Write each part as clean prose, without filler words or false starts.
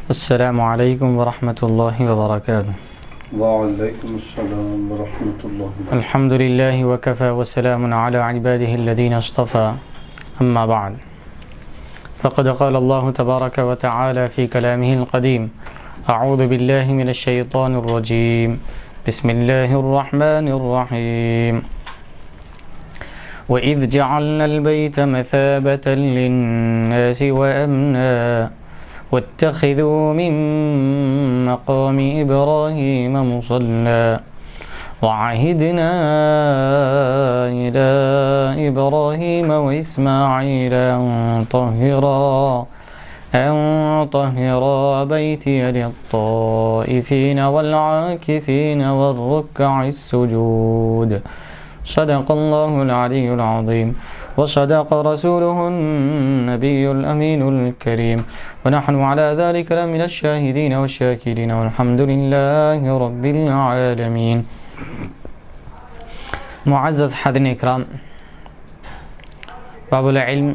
السلام علیکم ورحمۃ اللہ وبرکاتہ۔ وعلیکم السلام ورحمۃ اللہ وبرکاتہ۔ الحمد للہ وکفى وسلام علی عباده الذین اصطفى، اما بعد فقد قال اللہ تبارک وتعالی فی کلامہ القدیم، اعوذ باللہ من الشیطان الرجیم، بسم اللہ الرحمن الرحیم۔ وَإِذْ جَعَلْنَا الْبَيْتَ مَثَابَةً لِلنَّاسِ وَأَمْنًا وَاتَّخِذُوا مِن مَّقَامِ إِبْرَاهِيمَ مُصَلًّى وَعَهِدْنَا إِلَىٰ إِبْرَاهِيمَ وَإِسْمَاعِيلَ أَن طَهِّرَا بَيْتِيَ لِلطَّائِفِينَ وَالْعَاكِفِينَ وَالرُّكَّعِ السُّجُودِ۔ صدق اللہ العلی العظیم وصدق رسوله النبی الامین الکریم ونحن على ذلك لمن الشاہدین والشاکرین والحمد للہ رب العالمین۔ معزز حاضرین اکرام، باب العلم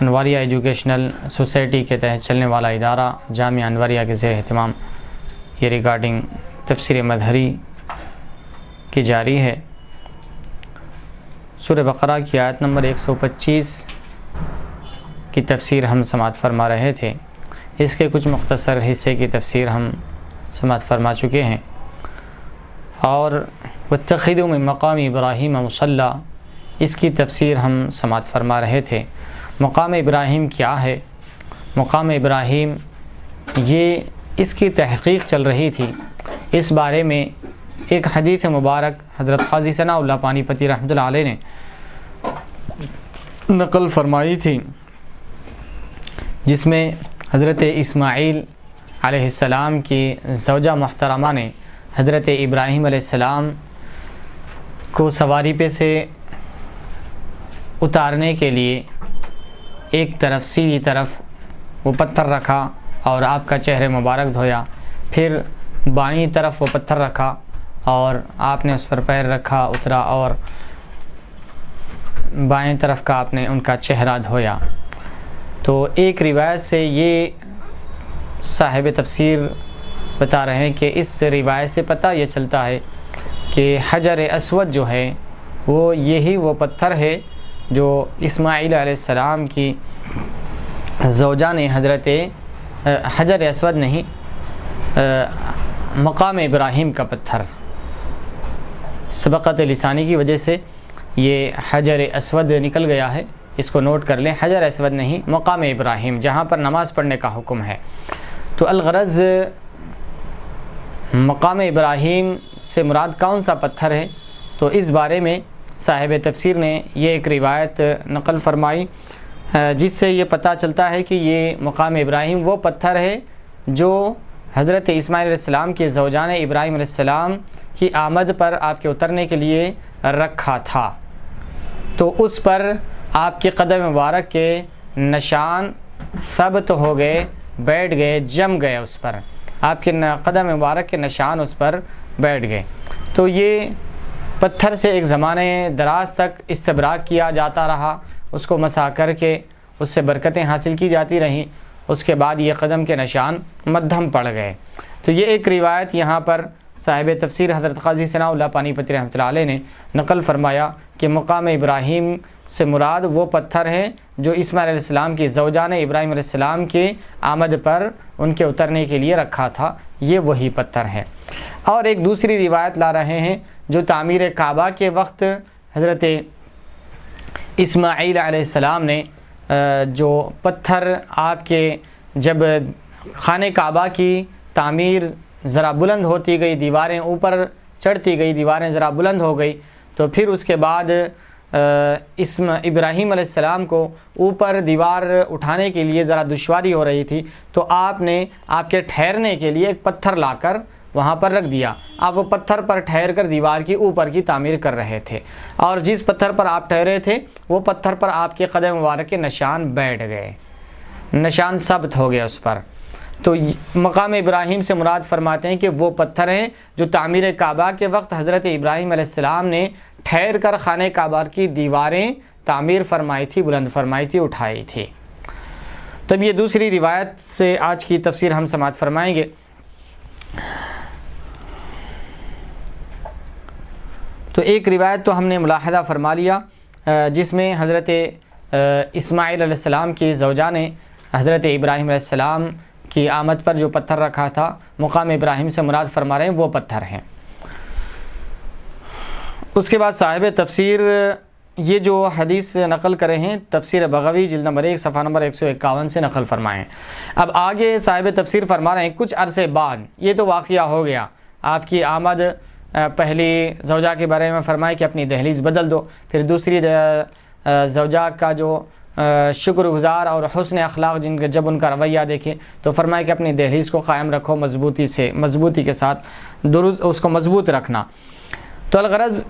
انواریہ ایجوکیشنل سوسائٹی کے تحت چلنے والا ادارہ جامعہ انواریہ کے زیر اہتمام یہ ریکارڈنگ تفسیر مظہری کی جاری ہے۔ سورہ بقرہ کی آیت نمبر 125 کی تفسیر ہم سماعت فرما رہے تھے۔ اس کے کچھ مختصر حصے کی تفسیر ہم سماعت فرما چکے ہیں، اور وَاتَّخِذُوا مِن مَّقَامِ إِبْرَاهِيمَ مُصَلًّى اس کی تفسیر ہم سماعت فرما رہے تھے۔ مقام ابراہیم کیا ہے؟ مقام ابراہیم یہ اس کی تحقیق چل رہی تھی۔ اس بارے میں ایک حدیث مبارک حضرت قاضی ثناء اللہ پانی پتی رحمۃ اللہ علیہ نے نقل فرمائی تھی، جس میں حضرت اسماعیل علیہ السلام کی زوجہ محترمہ نے حضرت ابراہیم علیہ السلام کو سواری پہ سے اتارنے کے لیے ایک طرف سیدھی طرف وہ پتھر رکھا اور آپ کا چہرے مبارک دھویا، پھر بائیں طرف وہ پتھر رکھا اور آپ نے اس پر پیر رکھا، اترا اور بائیں طرف کا آپ نے ان کا چہرہ دھویا۔ تو ایک روایت سے یہ صاحب تفسیر بتا رہے ہیں کہ اس روایت سے پتہ یہ چلتا ہے کہ حجر اسود جو ہے وہ پتھر ہے جو اسماعیل علیہ السلام کی زوجہ نے حجر اسود نہیں، مقام ابراہیم کا پتھر، سبقت لسانی کی وجہ سے یہ حجر اسود نکل گیا ہے، اس کو نوٹ کر لیں، حجر اسود نہیں، مقام ابراہیم جہاں پر نماز پڑھنے کا حکم ہے۔ تو الغرض مقام ابراہیم سے مراد کون سا پتھر ہے؟ تو اس بارے میں صاحب تفسیر نے یہ ایک روایت نقل فرمائی، جس سے یہ پتہ چلتا ہے کہ یہ مقام ابراہیم وہ پتھر ہے جو حضرت اسماعیل علیہ السلام کے زوجان ابراہیم علیہ السلام کی آمد پر آپ کے اترنے کے لیے رکھا تھا۔ تو اس پر آپ کے قدم مبارک کے نشان ثبت ہو گئے، بیٹھ گئے، جم گئے، اس پر آپ کے قدم مبارک کے نشان اس پر بیٹھ گئے۔ تو یہ پتھر سے ایک زمانے دراز تک استبراق کیا جاتا رہا، اس کو مسح کر کے اس سے برکتیں حاصل کی جاتی رہیں، اس کے بعد یہ قدم کے نشان مدھم پڑ گئے۔ تو یہ ایک روایت یہاں پر صاحب تفسیر حضرت قاضی ثناء اللہ پانی پتی رحمۃ اللہ علیہ نے نقل فرمایا کہ مقام ابراہیم سے مراد وہ پتھر ہے جو اسماعیل علیہ السلام کی زوجان ابراہیم علیہ السلام کے آمد پر ان کے اترنے کے لیے رکھا تھا، یہ وہی پتھر ہے۔ اور ایک دوسری روایت لا رہے ہیں جو تعمیر کعبہ کے وقت حضرت اسماعیل علیہ السلام نے جو پتھر آپ کے جب خانہ کعبہ کی تعمیر ذرا بلند ہوتی گئی، دیواریں اوپر چڑھتی گئی، دیواریں ذرا بلند ہو گئی، تو پھر اس کے بعد ابراہیم علیہ السلام کو اوپر دیوار اٹھانے کے لیے ذرا دشواری ہو رہی تھی، تو آپ نے آپ کے ٹھہرنے کے لیے ایک پتھر لا کر وہاں پر رکھ دیا۔ آپ وہ پتھر پر ٹھہر کر دیوار کی اوپر کی تعمیر کر رہے تھے، اور جس پتھر پر آپ ٹھہرے تھے وہ پتھر پر آپ کے قدم مبارک کے نشان بیٹھ گئے، نشان ثبت ہو گیا اس پر۔ تو مقام ابراہیم سے مراد فرماتے ہیں کہ وہ پتھر ہیں جو تعمیر کعبہ کے وقت حضرت ابراہیم علیہ السلام نے ٹھہر کر خانہ کعبہ کی دیواریں تعمیر فرمائی تھی، بلند فرمائی تھی، اٹھائی تھی۔ تب یہ دوسری روایت سے آج کی تفسیر ہم سماعت فرمائیں گے۔ تو ایک روایت تو ہم نے ملاحظہ فرما لیا جس میں حضرت اسماعیل علیہ السلام کی زوجہ نے حضرت ابراہیم علیہ السلام کی آمد پر جو پتھر رکھا تھا، مقام ابراہیم سے مراد فرما رہے ہیں وہ پتھر ہیں۔ اس کے بعد صاحب تفسیر یہ جو حدیث نقل کرے ہیں تفسیر بغوی جلد نمبر 1 صفحہ نمبر 151 سے نقل فرمائے ہیں۔ اب آگے صاحب تفسیر فرما رہے ہیں کچھ عرصے بعد، یہ تو واقعہ ہو گیا، آپ کی آمد پہلی زوجہ کے بارے میں فرمائے کہ اپنی دہلیز بدل دو، پھر دوسری زوجہ کا جو شکر گزار اور حسن اخلاق جب ان کا رویہ دیکھے تو فرمائے کہ اپنی دہلیز کو قائم رکھو، مضبوطی کے ساتھ درست اس کو مضبوط رکھنا۔ تو الغرض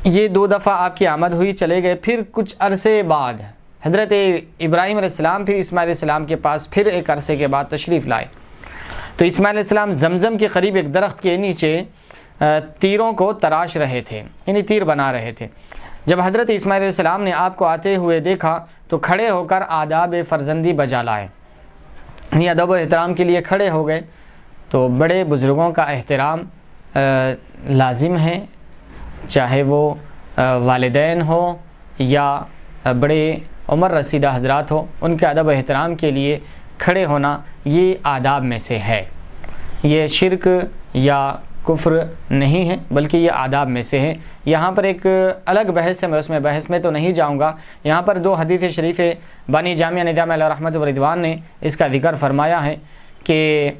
یہ 2 دفعہ آپ کی آمد ہوئی، چلے گئے، پھر کچھ عرصے بعد حضرت ابراہیم علیہ السلام پھر اسماعیل علیہ السلام کے پاس پھر ایک عرصے کے بعد تشریف لائے۔ تو اسماعیل علیہ السلام زمزم کے قریب ایک درخت کے نیچے تیروں کو تراش رہے تھے، یعنی تیر بنا رہے تھے۔ جب حضرت اسماعیل علیہ السلام نے آپ کو آتے ہوئے دیکھا تو کھڑے ہو کر آداب فرزندی بجا لائے، یعنی ادب و احترام کے لیے کھڑے ہو گئے۔ تو بڑے بزرگوں کا احترام لازم ہے، چاہے وہ والدین ہو یا بڑے عمر رسیدہ حضرات ہو، ان کے ادب و احترام کے لیے کھڑے ہونا یہ آداب میں سے ہے۔ یہ شرک یا کفر نہیں ہے بلکہ یہ آداب میں سے ہے۔ یہاں پر ایک الگ بحث ہے، میں اس میں بحث میں تو نہیں جاؤں گا۔ یہاں پر 2 حدیث شریف بانی جامعہ نظام علیہ رحمت و رضوان نے اس کا ذکر فرمایا ہے کہ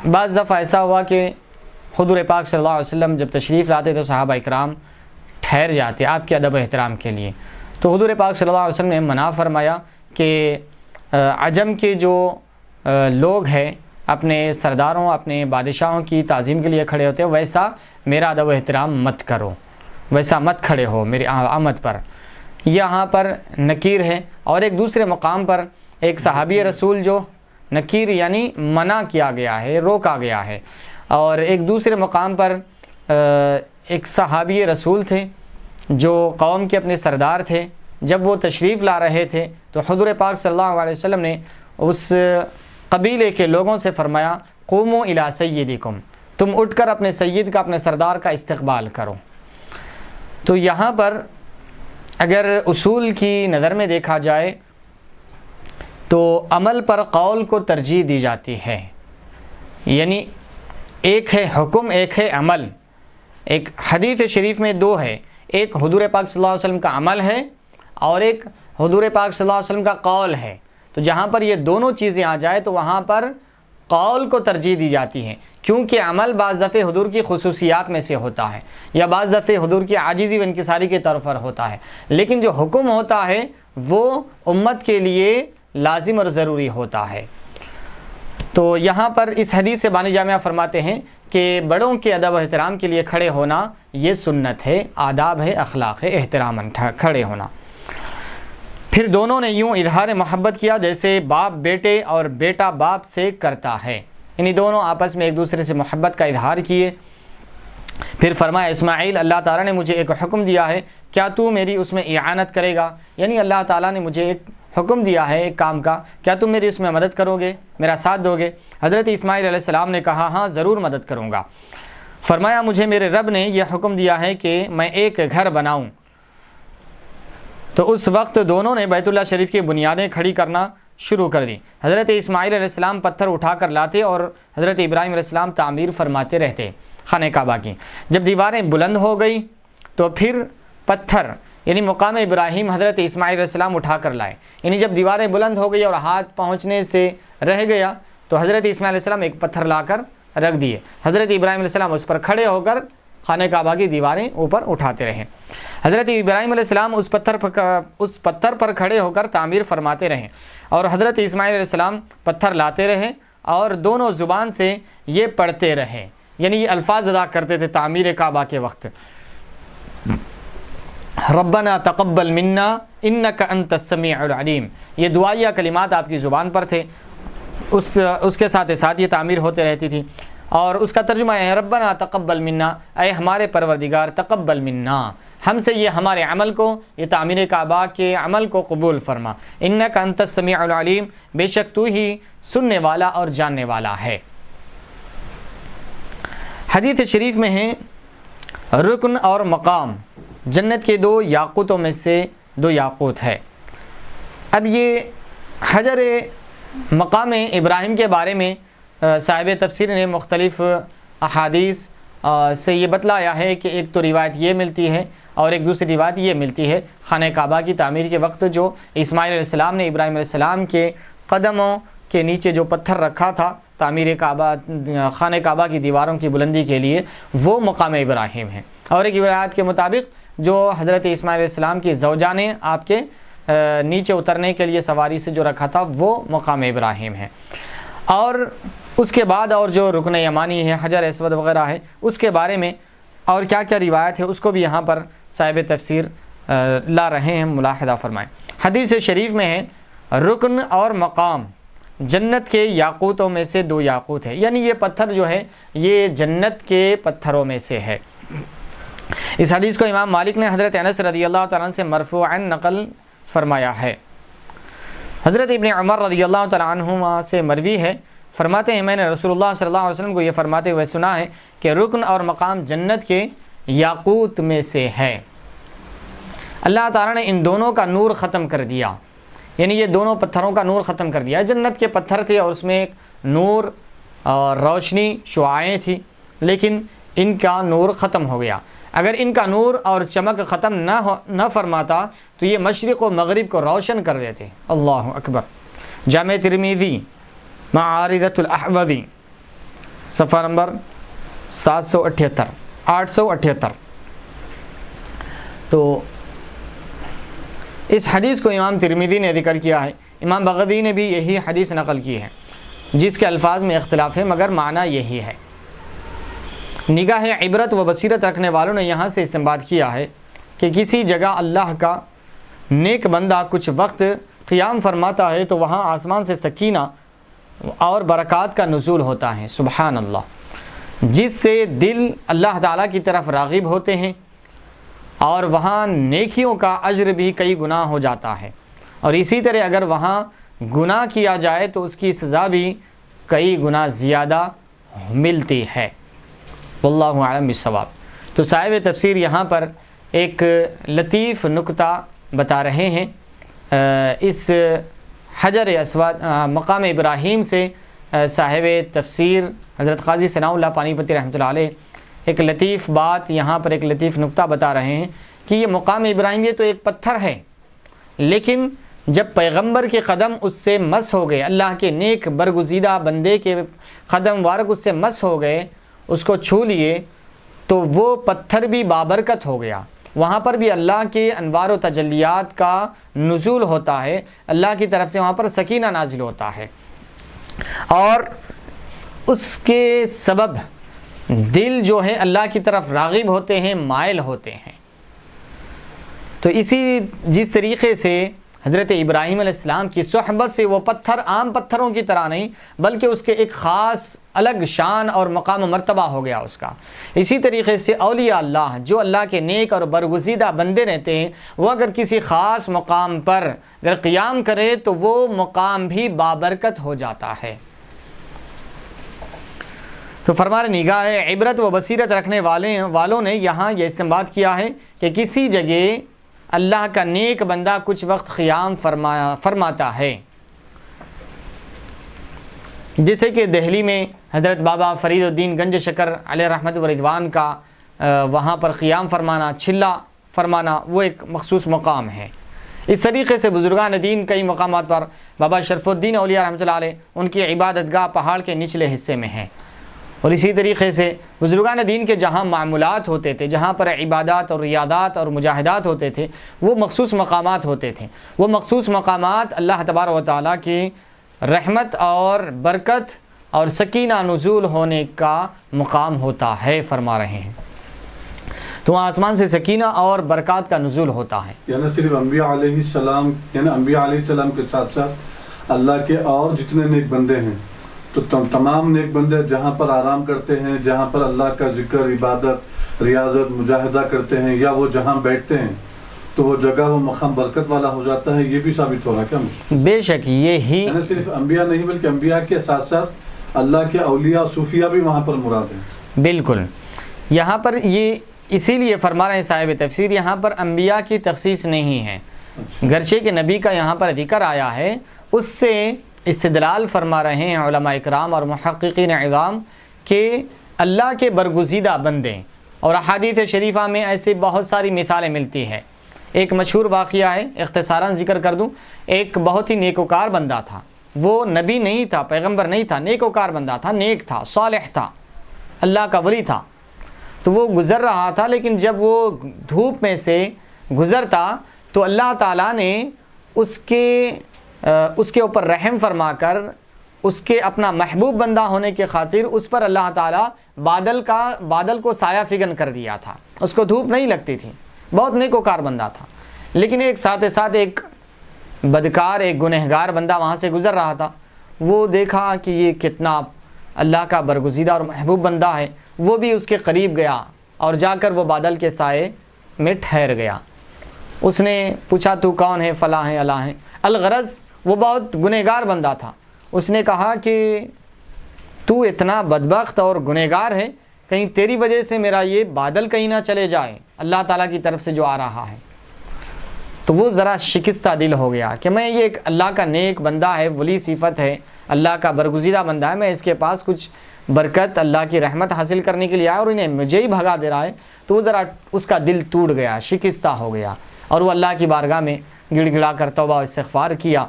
بعض دفعہ ایسا ہوا کہ حضور پاک صلی اللہ علیہ وسلم جب تشریف لاتے تو صحابہ اکرام ٹھہر جاتے آپ کے ادب و احترام کے لیے۔ تو حضور پاک صلی اللہ علیہ وسلم نے منع فرمایا کہ عجم کے جو لوگ ہیں اپنے سرداروں اپنے بادشاہوں کی تعظیم کے لیے کھڑے ہوتے ہیں، ویسا میرا ادب و احترام مت کرو، ویسا مت کھڑے ہو میری آمد پر۔ یہاں پر نکیر ہے، اور ایک دوسرے مقام پر ایک صحابی رسول جو نکیر یعنی منع کیا گیا ہے، روکا گیا ہے، اور ایک دوسرے مقام پر ایک صحابی رسول تھے جو قوم کے اپنے سردار تھے۔ جب وہ تشریف لا رہے تھے تو حضور پاک صلی اللہ علیہ وسلم نے اس قبیلے کے لوگوں سے فرمایا قوموا الی سیدکم، تم اٹھ کر اپنے سید کا اپنے سردار کا استقبال کرو۔ تو یہاں پر اگر اصول کی نظر میں دیکھا جائے تو عمل پر قول کو ترجیح دی جاتی ہے، یعنی ایک ہے حکم ایک ہے عمل۔ ایک حدیث شریف میں 2 ہے، ایک حضور پاک صلی اللہ علیہ وسلم کا عمل ہے اور ایک حضور پاک صلی اللہ علیہ وسلم کا قول ہے۔ تو جہاں پر یہ دونوں چیزیں آ جائے تو وہاں پر قول کو ترجیح دی جاتی ہے، کیونکہ عمل بعض دفعے حضور کی خصوصیات میں سے ہوتا ہے یا بعض دفعے حضور کی عاجزی و انکساری کے طور پر ہوتا ہے، لیکن جو حکم ہوتا ہے وہ امت کے لیے لازم اور ضروری ہوتا ہے۔ تو یہاں پر اس حدیث سے بانی جامعہ فرماتے ہیں کہ بڑوں کے ادب و احترام کے لیے کھڑے ہونا یہ سنت ہے، آداب ہے، اخلاق ہے، احترام کھڑے ہونا۔ پھر دونوں نے یوں اظہار محبت کیا جیسے باپ بیٹے اور بیٹا باپ سے کرتا ہے، یعنی دونوں آپس میں ایک دوسرے سے محبت کا اظہار کیے۔ پھر فرمایا اسماعیل اللہ تعالیٰ نے مجھے ایک حکم دیا ہے، کیا تو میری اس میں اعانت کرے گا؟ یعنی اللہ تعالیٰ نے مجھے ایک حکم دیا ہے ایک کام کا، کیا تم میری اس میں مدد کرو گے، میرا ساتھ دو گے؟ حضرت اسماعیل علیہ السلام نے کہا ہاں ضرور مدد کروں گا۔ فرمایا مجھے میرے رب نے یہ حکم دیا ہے کہ میں ایک گھر بناؤں۔ تو اس وقت دونوں نے بیت اللہ شریف کی بنیادیں کھڑی کرنا شروع کر دی۔ حضرت اسماعیل علیہ السلام پتھر اٹھا کر لاتے اور حضرت ابراہیم علیہ السلام تعمیر فرماتے رہتے خانہ کعبہ کی۔ جب دیواریں بلند ہو گئی تو پھر پتھر یعنی مقام ابراہیم حضرت اسماعیل علیہ السلام اٹھا کر لائے، یعنی جب دیواریں بلند ہو گئی اور ہاتھ پہنچنے سے رہ گیا تو حضرت اسماعیل علیہ السلام ایک پتھر لا کر رکھ دیے، حضرت ابراہیم علیہ السلام اس پر کھڑے ہو کر خانہ کعبہ کی دیواریں اوپر اٹھاتے رہے۔ حضرت ابراہیم علیہ السلام اس پتھر پر کھڑے ہو کر تعمیر فرماتے رہے اور حضرت اسماعیل علیہ السلام پتھر لاتے رہے اور دونوں زبان سے یہ پڑھتے رہے، یعنی یہ الفاظ ادا کرتے تھے تعمیر کعبہ کے وقت، ربنا تقبل منا انک انت السمیع العلیم۔ یہ دعائیہ کلمات آپ کی زبان پر تھے، اس کے ساتھ ساتھ یہ تعمیر ہوتے رہتی تھی، اور اس کا ترجمہ ہے ربنا تقبل منا، اے ہمارے پروردگار تقبل منا، ہم سے یہ ہمارے عمل کو، یہ تعمیر کعبہ کے عمل کو قبول فرما، انک انت السمیع العلیم، بے شک تو ہی سننے والا اور جاننے والا ہے۔ حدیث شریف میں ہے رکن اور مقام جنت کے 2 یاقوتوں میں سے 2 یاقوت ہے۔ اب یہ حجر مقام ابراہیم کے بارے میں صاحب تفسیر نے مختلف احادیث سے یہ بتلایا ہے کہ ایک تو روایت یہ ملتی ہے اور ایک دوسری روایت یہ ملتی ہے، خانہ کعبہ کی تعمیر کے وقت جو اسماعیل علیہ السلام نے ابراہیم علیہ السلام کے قدموں کے نیچے جو پتھر رکھا تھا تعمیر کعبہ، خانہ کعبہ کی دیواروں کی بلندی کے لیے، وہ مقام ابراہیم ہے۔ اور ایک روایت کے مطابق جو حضرت اسماعیل علیہ السلام کی زوجہ نے آپ کے نیچے اترنے کے لیے سواری سے جو رکھا تھا وہ مقام ابراہیم ہے۔ اور اس کے بعد اور جو رکن یمانی ہے، حجر اسود وغیرہ ہے، اس کے بارے میں اور کیا کیا روایت ہے اس کو بھی یہاں پر صاحب تفسیر لا رہے ہیں، ملاحظہ فرمائیں۔ حدیث شریف میں ہے رکن اور مقام جنت کے یاقوتوں میں سے 2 یاقوت ہے، یعنی یہ پتھر جو ہے یہ جنت کے پتھروں میں سے ہے۔ اس حدیث کو امام مالک نے حضرت انس رضی اللہ تعالیٰ عنہ سے مرفوعاً نقل فرمایا ہے۔ حضرت ابن عمر رضی اللہ تعالیٰ عنہما سے مروی ہے، فرماتے ہیں میں نے رسول اللہ صلی اللہ علیہ وسلم کو یہ فرماتے ہوئے سنا ہے کہ رکن اور مقام جنت کے یاقوت میں سے ہے۔ اللہ تعالیٰ نے ان دونوں کا نور ختم کر دیا، یعنی یہ دونوں پتھروں کا نور ختم کر دیا۔ جنت کے پتھر تھے اور اس میں ایک نور اور روشنی شعاعیں تھی، لیکن ان کا نور ختم ہو گیا۔ اگر ان کا نور اور چمک ختم نہ فرماتا تو یہ مشرق و مغرب کو روشن کر دیتے۔ اللہ اکبر۔ جامع ترمذی معارضۃ الاحوذی صفحہ نمبر 878۔ تو اس حدیث کو امام ترمذی نے ذکر کیا ہے، امام بغوی نے بھی یہی حدیث نقل کی ہے، جس کے الفاظ میں اختلاف ہے مگر معنی یہی ہے۔ نگاہ عبرت و بصیرت رکھنے والوں نے یہاں سے استنباط کیا ہے کہ کسی جگہ اللہ کا نیک بندہ کچھ وقت قیام فرماتا ہے تو وہاں آسمان سے سکینہ اور برکات کا نزول ہوتا ہے، سبحان اللہ، جس سے دل اللہ تعالیٰ کی طرف راغب ہوتے ہیں، اور وہاں نیکیوں کا اجر بھی کئی گنا ہو جاتا ہے، اور اسی طرح اگر وہاں گناہ کیا جائے تو اس کی سزا بھی کئی گنا زیادہ ملتی ہے۔ واللہ اعلم بالصواب۔ تو صاحب تفسیر یہاں پر ایک لطیف نکتہ بتا رہے ہیں اس حجر اسود مقام ابراہیم سے۔ صاحب تفسیر حضرت قاضی ثناء اللہ پانی پتی رحمۃ اللہ علیہ ایک لطیف بات یہاں پر، ایک لطیف نکتہ بتا رہے ہیں کہ یہ مقام ابراہیم یہ تو ایک پتھر ہے، لیکن جب پیغمبر کے قدم اس سے مس ہو گئے، اللہ کے نیک برگزیدہ بندے کے قدم مبارک اس سے مس ہو گئے، اس کو چھو لیے، تو وہ پتھر بھی بابرکت ہو گیا۔ وہاں پر بھی اللہ کے انوار و تجلیات کا نزول ہوتا ہے، اللہ کی طرف سے وہاں پر سکینہ نازل ہوتا ہے، اور اس کے سبب دل جو ہے اللہ کی طرف راغب ہوتے ہیں، مائل ہوتے ہیں۔ تو جس طریقے سے حضرت ابراہیم علیہ السلام کی صحبت سے وہ پتھر عام پتھروں کی طرح نہیں بلکہ اس کے ایک خاص الگ شان اور مقام و مرتبہ ہو گیا اس کا، اسی طریقے سے اولیاء اللہ جو اللہ کے نیک اور برگزیدہ بندے رہتے ہیں، وہ اگر کسی خاص مقام پر اگر قیام کرے تو وہ مقام بھی بابرکت ہو جاتا ہے۔ تو فرمان نگاہ عبرت و بصیرت رکھنے والوں نے یہاں یہ استنباط کیا ہے کہ کسی جگہ اللہ کا نیک بندہ کچھ وقت قیام فرماتا ہے، جیسے کہ دہلی میں حضرت بابا فرید الدین گنج شکر علیہ رحمت و رضوان کا وہاں پر قیام فرمانا، چھلا فرمانا، وہ ایک مخصوص مقام ہے۔ اس طریقے سے بزرگان دین کئی مقامات پر، بابا شرف الدین اولیاء رحمۃ اللہ علیہ ان کی عبادت گاہ پہاڑ کے نچلے حصے میں ہے، اور اسی طریقے سے بزرگان دین کے جہاں معمولات ہوتے تھے، جہاں پر عبادات اور ریاضات اور مجاہدات ہوتے تھے، وہ مخصوص مقامات ہوتے تھے۔ وہ مخصوص مقامات اللہ تبارک و تعالیٰ کی رحمت اور برکت اور سکینہ نزول ہونے کا مقام ہوتا ہے، فرما رہے ہیں۔ تو وہاں آسمان سے سکینہ اور برکات کا نزول ہوتا ہے۔ یعنی صرف انبیاء علیہ السلام، یعنی انبیاء علیہ السلام کے ساتھ ساتھ اللہ کے اور جتنے نیک بندے ہیں تو تمام نیک بندے جہاں پر آرام کرتے ہیں، جہاں پر اللہ کا ذکر، عبادت، ریاضت، مجاہدہ کرتے ہیں، یا وہ جہاں بیٹھتے ہیں تو وہ جگہ وہ مقام برکت والا ہو جاتا ہے، یہ بھی ثابت ہو رہا ہے کیا؟ بے شک یہی صرف انبیاء نہیں بلکہ انبیاء کے ساتھ ساتھ اللہ کے اولیاء صوفیاء بھی وہاں پر مراد ہیں۔ بالکل، یہاں پر یہ اسی لیے فرما رہے ہیں صاحب تفسیر، یہاں پر انبیاء کی تخصیص نہیں ہے، گرچہ کہ نبی کا یہاں پر ذکر آیا ہے، اس سے استدلال فرما رہے ہیں علماء اکرام اور محققین اعظام کہ اللہ کے برگزیدہ بندے، اور احادیث شریفہ میں ایسی بہت ساری مثالیں ملتی ہیں۔ ایک مشہور واقعہ ہے، اختصاراً ذکر کر دوں، ایک بہت ہی نیکوکار بندہ تھا، وہ نبی نہیں تھا، پیغمبر نہیں تھا، نیکوکار بندہ تھا، نیک تھا، صالح تھا، اللہ کا ولی تھا۔ تو وہ گزر رہا تھا، لیکن جب وہ دھوپ میں سے گزرتا تو اللہ تعالیٰ نے اس کے اوپر رحم فرما کر اس کے اپنا محبوب بندہ ہونے کے خاطر اس پر اللہ تعالیٰ بادل کو سایہ فگن کر دیا تھا، اس کو دھوپ نہیں لگتی تھی، بہت نیکوکار بندہ تھا۔ لیکن ایک ساتھ ایک بدکار، ایک گنہگار بندہ وہاں سے گزر رہا تھا، وہ دیکھا کہ یہ کتنا اللہ کا برگزیدہ اور محبوب بندہ ہے، وہ بھی اس کے قریب گیا اور جا کر وہ بادل کے سائے میں ٹھہر گیا۔ اس نے پوچھا تو کون ہے؟ فلاں ہے، اللہ ہے۔ الغرض وہ بہت گنہگار بندہ تھا، اس نے کہا کہ تو اتنا بدبخت اور گنہگار ہے، کہیں تیری وجہ سے میرا یہ بادل کہیں نہ چلے جائے اللہ تعالیٰ کی طرف سے جو آ رہا ہے۔ تو وہ ذرا شکستہ دل ہو گیا کہ میں یہ ایک اللہ کا نیک بندہ ہے، ولی صفت ہے، اللہ کا برگزیدہ بندہ ہے، میں اس کے پاس کچھ برکت، اللہ کی رحمت حاصل کرنے کے لیے آیا اور انہیں مجھے ہی بھگا دے رہا ہے۔ تو وہ ذرا اس کا دل ٹوٹ گیا، شکستہ ہو گیا، اور وہ اللہ کی بارگاہ میں گڑ گڑا کر توبہ و استغفار کیا،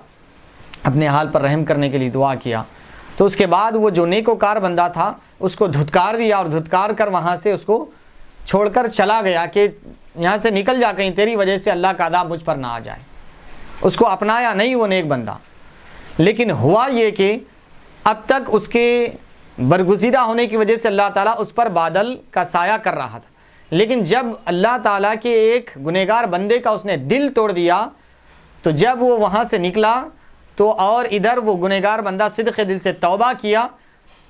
اپنے حال پر رحم کرنے کے لیے دعا کیا۔ تو اس کے بعد وہ جو نیکوکار بندہ تھا اس کو دھتکار دیا، اور دھتکار کر وہاں سے اس کو چھوڑ کر چلا گیا کہ یہاں سے نکل جا، کہیں تیری وجہ سے اللہ کا عذاب مجھ پر نہ آ جائے۔ اس کو اپنایا نہیں وہ نیک بندہ، لیکن ہوا یہ کہ اب تک اس کے برگزیدہ ہونے کی وجہ سے اللہ تعالیٰ اس پر بادل کا سایہ کر رہا تھا، لیکن جب اللہ تعالیٰ کے ایک گنہگار بندے کا اس نے دل توڑ دیا، تو جب وہ وہاں سے نکلا تو اور ادھر وہ گنہگار بندہ صدق دل سے توبہ کیا،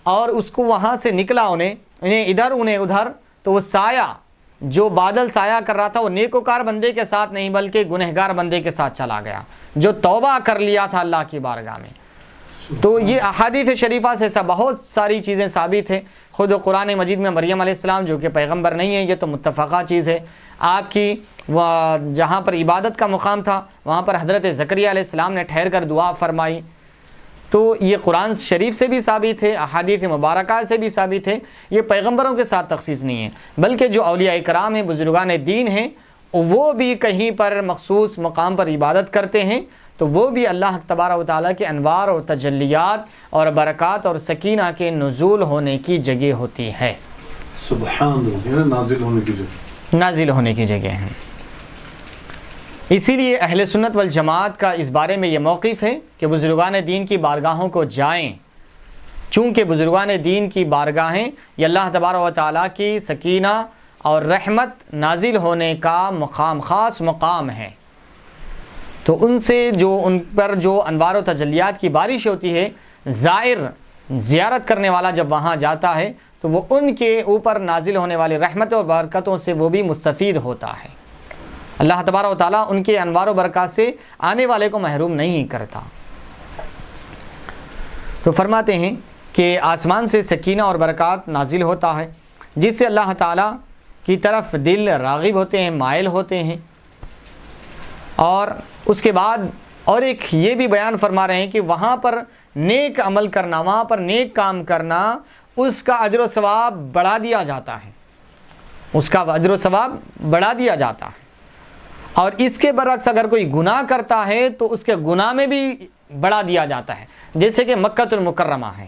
اور اس کو وہاں سے نکلا انہیں ادھر انہیں ادھر، تو وہ سایہ جو بادل سایہ کر رہا تھا وہ نیکوکار بندے کے ساتھ نہیں بلکہ گنہگار بندے کے ساتھ چلا گیا جو توبہ کر لیا تھا اللہ کی بارگاہ میں۔ تو یہ احادیث شریفہ سے بہت ساری چیزیں ثابت ہیں۔ خود قرآن مجید میں مریم علیہ السلام جو کہ پیغمبر نہیں ہے، یہ تو متفقہ چیز ہے، آپ کی جہاں پر عبادت کا مقام تھا وہاں پر حضرت زکریا علیہ السلام نے ٹھہر کر دعا فرمائی۔ تو یہ قرآن شریف سے بھی ثابت ہے، احادیث مبارکہ سے بھی ثابت ہے، یہ پیغمبروں کے ساتھ تخصیص نہیں ہے، بلکہ جو اولیاء کرام ہیں، بزرگان دین ہیں، وہ بھی کہیں پر مخصوص مقام پر عبادت کرتے ہیں تو وہ بھی اللہ تبارک و تعالیٰ کے انوار اور تجلیات اور برکات اور سکینہ کے نزول ہونے کی جگہ ہوتی ہے۔ سبحان اللہ، نازل ہونے کی جگہ، نازل ہونے کی جگہ ہے۔ اسی لیے اہل سنت والجماعت کا اس بارے میں یہ موقف ہے کہ بزرگان دین کی بارگاہوں کو جائیں، چونکہ بزرگان دین کی بارگاہیں یہ اللہ تبارک و تعالیٰ کی سکینہ اور رحمت نازل ہونے کا مقام، خاص مقام ہے۔ تو ان پر جو انوار و تجلیات کی بارش ہوتی ہے، زائر زیارت کرنے والا جب وہاں جاتا ہے تو وہ ان کے اوپر نازل ہونے والی رحمت اور برکتوں سے وہ بھی مستفید ہوتا ہے۔ اللہ تبارک و تعالیٰ ان کے انوار و برکات سے آنے والے کو محروم نہیں کرتا۔ تو فرماتے ہیں کہ آسمان سے سکینہ اور برکات نازل ہوتا ہے جس سے اللہ تعالیٰ کی طرف دل راغب ہوتے ہیں، مائل ہوتے ہیں۔ اور اس کے بعد اور ایک یہ بھی بیان فرما رہے ہیں کہ وہاں پر نیک عمل کرنا، وہاں پر نیک کام کرنا، اس کا اجر و ثواب بڑھا دیا جاتا ہے، اس کا اجر و ثواب بڑھا دیا جاتا ہے۔ اور اس کے برعکس اگر کوئی گناہ کرتا ہے تو اس کے گناہ میں بھی بڑھا دیا جاتا ہے، جیسے کہ مکہ المکرمہ ہے۔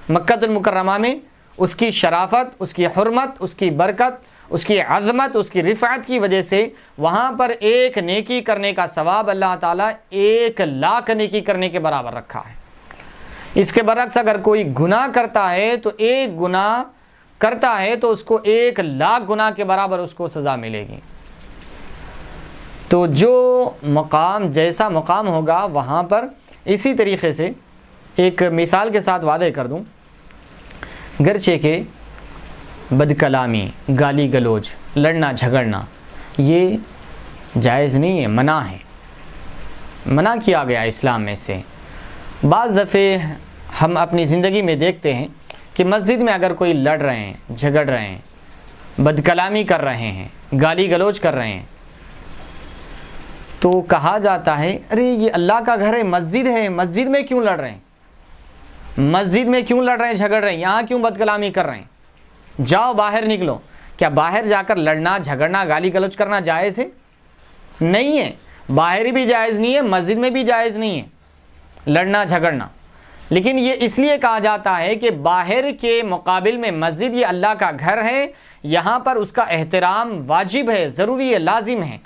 مکہ المکرمہ میں اس کی شرافت، اس کی حرمت، اس کی برکت، اس کی عظمت، اس کی رفعت کی وجہ سے وہاں پر ایک نیکی کرنے کا ثواب اللہ تعالیٰ 1,00,000 نیکی کرنے کے برابر رکھا ہے۔ اس کے برعکس اگر کوئی گناہ کرتا ہے تو ایک گناہ کرتا ہے تو اس کو 1,00,000 گناہ کے برابر اس کو سزا ملے گی۔ تو جو مقام، جیسا مقام ہوگا وہاں پر اسی طریقے سے ایک مثال کے ساتھ واضح کر دوں، گرچہ کہ بد کلامی، گالی گلوچ، لڑنا جھگڑنا یہ جائز نہیں ہے، منع ہے، منع کیا گیا اسلام میں سے۔ بعض دفعے ہم اپنی زندگی میں دیکھتے ہیں کہ مسجد میں اگر کوئی لڑ رہے ہیں، جھگڑ رہے ہیں، بد کلامی کر رہے ہیں، گالی گلوچ کر رہے ہیں، تو کہا جاتا ہے ارے یہ اللہ کا گھر ہے، مسجد ہے، مسجد میں کیوں لڑ رہے ہیں، مسجد میں کیوں لڑ رہے ہیں، جھگڑ رہے ہیں، یہاں کیوں بد کلامی کر رہے ہیں، جاؤ باہر نکلو۔ کیا باہر جا کر لڑنا جھگڑنا گالی گلوچ کرنا جائز ہے؟ نہیں ہے، باہر بھی جائز نہیں ہے، مسجد میں بھی جائز نہیں ہے لڑنا جھگڑنا۔ لیکن یہ اس لیے کہا جاتا ہے کہ باہر کے مقابل میں مسجد یہ اللہ کا گھر ہے، یہاں پر اس کا احترام واجب ہے، ضروری ہے، لازم ہے۔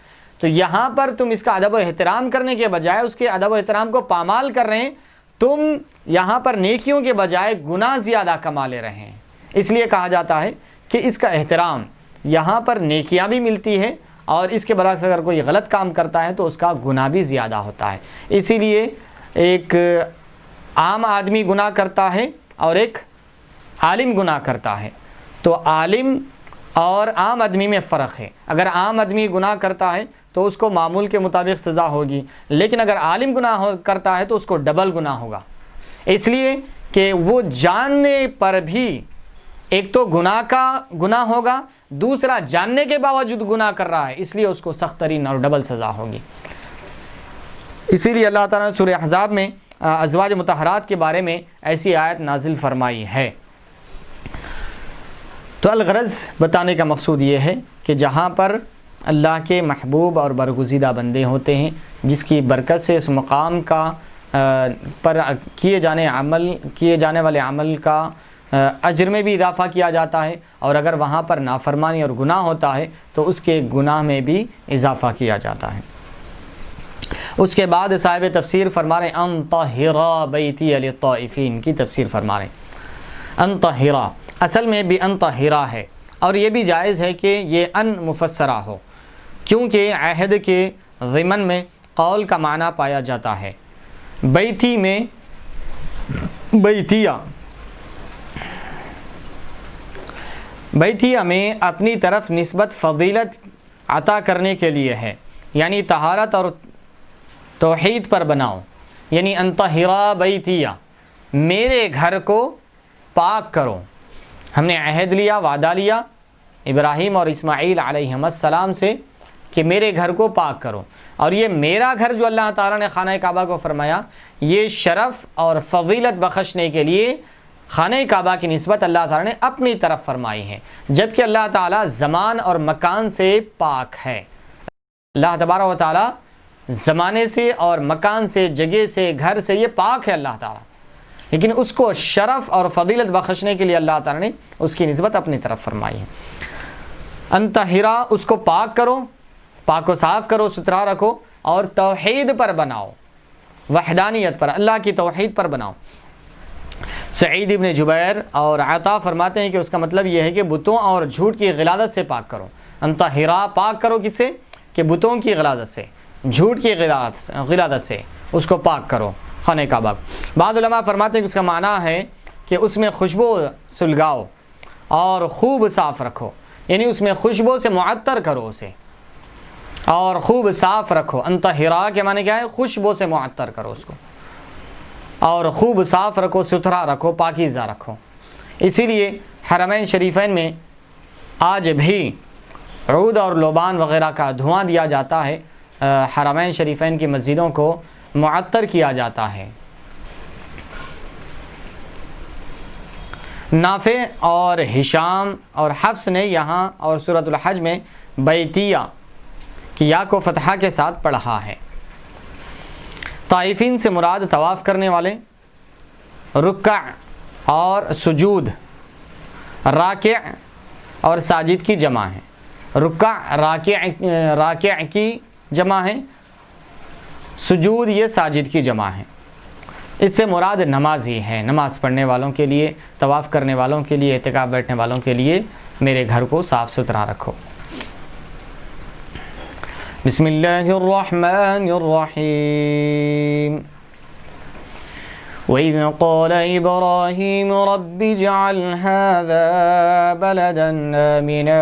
تو یہاں پر تم اس کا ادب و احترام کرنے کے بجائے اس کے ادب و احترام کو پامال کر رہے ہیں، تم یہاں پر نیکیوں کے بجائے گناہ زیادہ کما لے رہے ہیں۔ اس لیے کہا جاتا ہے کہ اس کا احترام، یہاں پر نیکیاں بھی ملتی ہے، اور اس کے برعکس اگر کوئی غلط کام کرتا ہے تو اس کا گناہ بھی زیادہ ہوتا ہے۔ اسی لیے ایک عام آدمی گناہ کرتا ہے اور ایک عالم گناہ کرتا ہے، تو عالم اور عام آدمی میں فرق ہے۔ اگر عام آدمی گناہ کرتا ہے تو اس کو معمول کے مطابق سزا ہوگی، لیکن اگر عالم گناہ کرتا ہے تو اس کو ڈبل گناہ ہوگا، اس لیے کہ وہ جاننے پر بھی ایک تو گناہ کا گناہ ہوگا، دوسرا جاننے کے باوجود گناہ کر رہا ہے، اس لیے اس کو سخت ترین اور ڈبل سزا ہوگی۔ اسی لیے اللہ تعالیٰ نے سورہ احزاب میں ازواج مطہرات کے بارے میں ایسی آیت نازل فرمائی ہے۔ تو الغرض بتانے کا مقصود یہ ہے کہ جہاں پر اللہ کے محبوب اور برگزیدہ بندے ہوتے ہیں، جس کی برکت سے اس مقام کا پر کیے جانے والے عمل کا اجر میں بھی اضافہ کیا جاتا ہے، اور اگر وہاں پر نافرمانی اور گناہ ہوتا ہے تو اس کے گناہ میں بھی اضافہ کیا جاتا ہے۔ اس کے بعد صاحب تفسیر فرما رہے ہیں ان طہرا بیتی للطائفین کی تفسیر فرما رہے ہیں۔ ان طہرا اصل میں بھی ان طہرا ہے، اور یہ بھی جائز ہے کہ یہ ان مفسرہ ہو، کیونکہ عہد کے ضمن میں قول کا معنی پایا جاتا ہے۔ بیتی میں بیتیہ میں اپنی طرف نسبت فضیلت عطا کرنے کے لیے ہے، یعنی طہارت اور توحید پر بناؤ، یعنی انطہرا بیتیہ، میرے گھر کو پاک کرو۔ ہم نے عہد لیا، وعدہ لیا ابراہیم اور اسماعیل علیہم السلام سے کہ میرے گھر کو پاک کرو، اور یہ میرا گھر جو اللہ تعالیٰ نے خانہ کعبہ کو فرمایا، یہ شرف اور فضیلت بخشنے کے لیے خانہ کعبہ کی نسبت اللہ تعالیٰ نے اپنی طرف فرمائی ہے، جبکہ اللہ تعالیٰ زمان اور مکان سے پاک ہے۔ اللہ تبارک و تعالیٰ زمانے سے اور مکان سے، جگہ سے، گھر سے، یہ پاک ہے اللہ تعالیٰ، لیکن اس کو شرف اور فضیلت بخشنے کے لیے اللہ تعالیٰ نے اس کی نسبت اپنی طرف فرمائی ہے۔ انطہرا، اس کو پاک کرو، پاک و صاف کرو، ستھرا رکھو، اور توحید پر بناؤ، وحدانیت پر، اللہ کی توحید پر بناؤ۔ سعید ابن جبیر اور عطا فرماتے ہیں کہ اس کا مطلب یہ ہے کہ بتوں اور جھوٹ کی غلاظت سے پاک کرو۔ انطہرا، پاک کرو کس سے؟ کہ بتوں کی غلاظت سے، جھوٹ کی غلاظت سے اس کو پاک کرو، خانہ کعبہ۔ بعض علماء فرماتے ہیں کہ اس کا معنی ہے کہ اس میں خوشبو سلگاؤ اور خوب صاف رکھو، یعنی اس میں خوشبو سے معطر کرو اسے اور خوب صاف رکھو۔ انطہرا کے معنی کیا ہے؟ خوشبو سے معطر کرو اس کو، اور خوب صاف رکھو، ستھرا رکھو، پاکیزہ رکھو۔ اسی لیے حرمین شریفین میں آج بھی عود اور لوبان وغیرہ کا دھواں دیا جاتا ہے، حرمین شریفین کی مسجدوں کو معطر کیا جاتا ہے۔ نافع اور ہشام اور حفص نے یہاں اور سورۃ الحج میں بیتیہ کی یا کو فتحہ کے ساتھ پڑھا ہے۔ طائفین سے مراد طواف کرنے والے، رکع اور سجود، راکع اور ساجد کی جمع ہے۔ رکع راکع کی جمع ہے، سجود یہ ساجد کی جمع ہے۔ اس سے مراد نمازی ہے، نماز پڑھنے والوں کے لیے، طواف کرنے والوں کے لیے، اعتکاف بیٹھنے والوں کے لیے میرے گھر کو صاف ستھرا رکھو۔ بسم اللہ الرحمن الرحیم وَإِذْ قَالَ إِبْرَاهِيمُ رَبِّ اجْعَلْ هَذَا بَلَدًا آمِنًا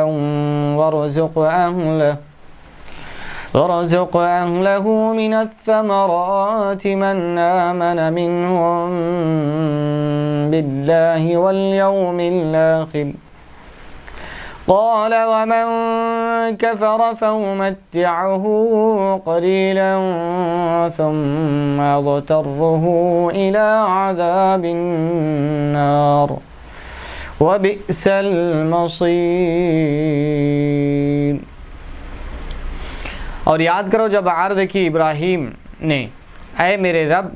وَارْزُقْ أَهْلَهُ مِنَ الثَّمَرَاتِ مَنْ آمَنَ مِنْهُمْ بِاللَّهِ وَالْيَوْمِ الْآخِرِ قال ومن كفر فأمتعه قليلا ثم أضطره إلى عذاب النار وبئس المصير۔ اور یاد کرو جب عرض کی ابراہیم نے، اے میرے رب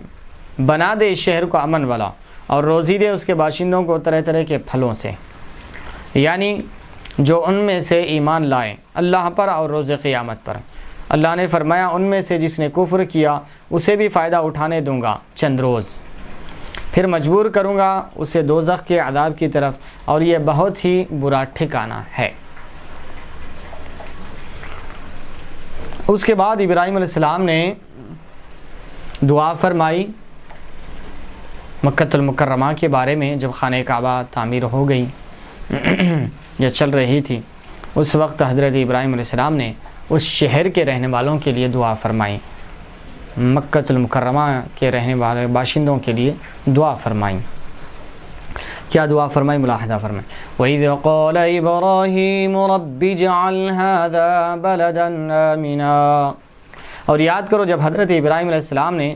بنا دے اس شہر کو امن والا اور روزی دے اس کے باشندوں کو طرح طرح کے پھلوں سے، یعنی جو ان میں سے ایمان لائیں اللہ پر اور روز قیامت پر۔ اللہ نے فرمایا ان میں سے جس نے کفر کیا اسے بھی فائدہ اٹھانے دوں گا چند روز، پھر مجبور کروں گا اسے دوزخ کے عذاب کی طرف، اور یہ بہت ہی برا ٹھکانہ ہے۔ اس کے بعد ابراہیم علیہ السلام نے دعا فرمائی مکۃ المکرمہ کے بارے میں، جب خانہ کعبہ تعمیر ہو گئی یا چل رہی تھی، اس وقت حضرت ابراہیم علیہ السلام نے اس شہر کے رہنے والوں کے لیے دعا فرمائی، مکۃ المکرمہ کے رہنے والے باشندوں کے لیے دعا فرمائی۔ کیا دعا فرمائی؟ ملاحظہ فرمائیں۔ وَإِذْ قَالَ إِبْرَاهِيمُ رَبِّ اجْعَلْ هَذَا بَلَدًا آمِنًا، اور یاد کرو جب حضرت ابراہیم علیہ السلام نے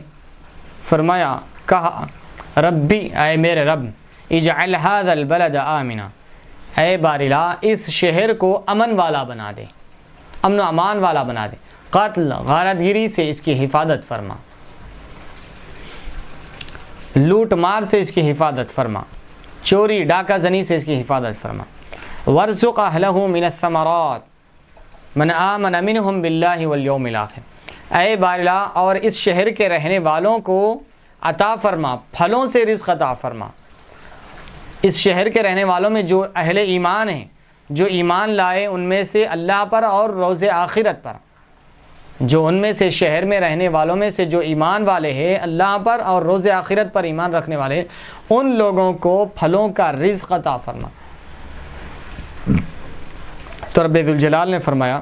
فرمایا، کہا ربی اے میرے رب، اجعل هذا البلد آمنا، اے بارلا اس شہر کو امن والا بنا دے، امن و امان والا بنا دے، قتل غارت گیری سے اس کی حفاظت فرما، لوٹ مار سے اس کی حفاظت فرما، چوری ڈاکہ زنی سے اس کی حفاظت فرما، وارزق اہلہ من الثمرات من آمن منہم باللہ والیوم الآخر، اے بارلا اور اس شہر کے رہنے والوں کو عطا فرما، پھلوں سے رزق عطا فرما۔ اس شہر کے رہنے والوں میں جو اہل ایمان ہیں، جو ایمان لائے ان میں سے اللہ پر اور روز آخرت پر، جو ان میں سے شہر میں رہنے والوں میں سے جو ایمان والے ہیں، اللہ پر اور روز آخرت پر ایمان رکھنے والے، ان لوگوں کو پھلوں کا رزق عطا فرما۔ تو رب ذوالجلال نے فرمایا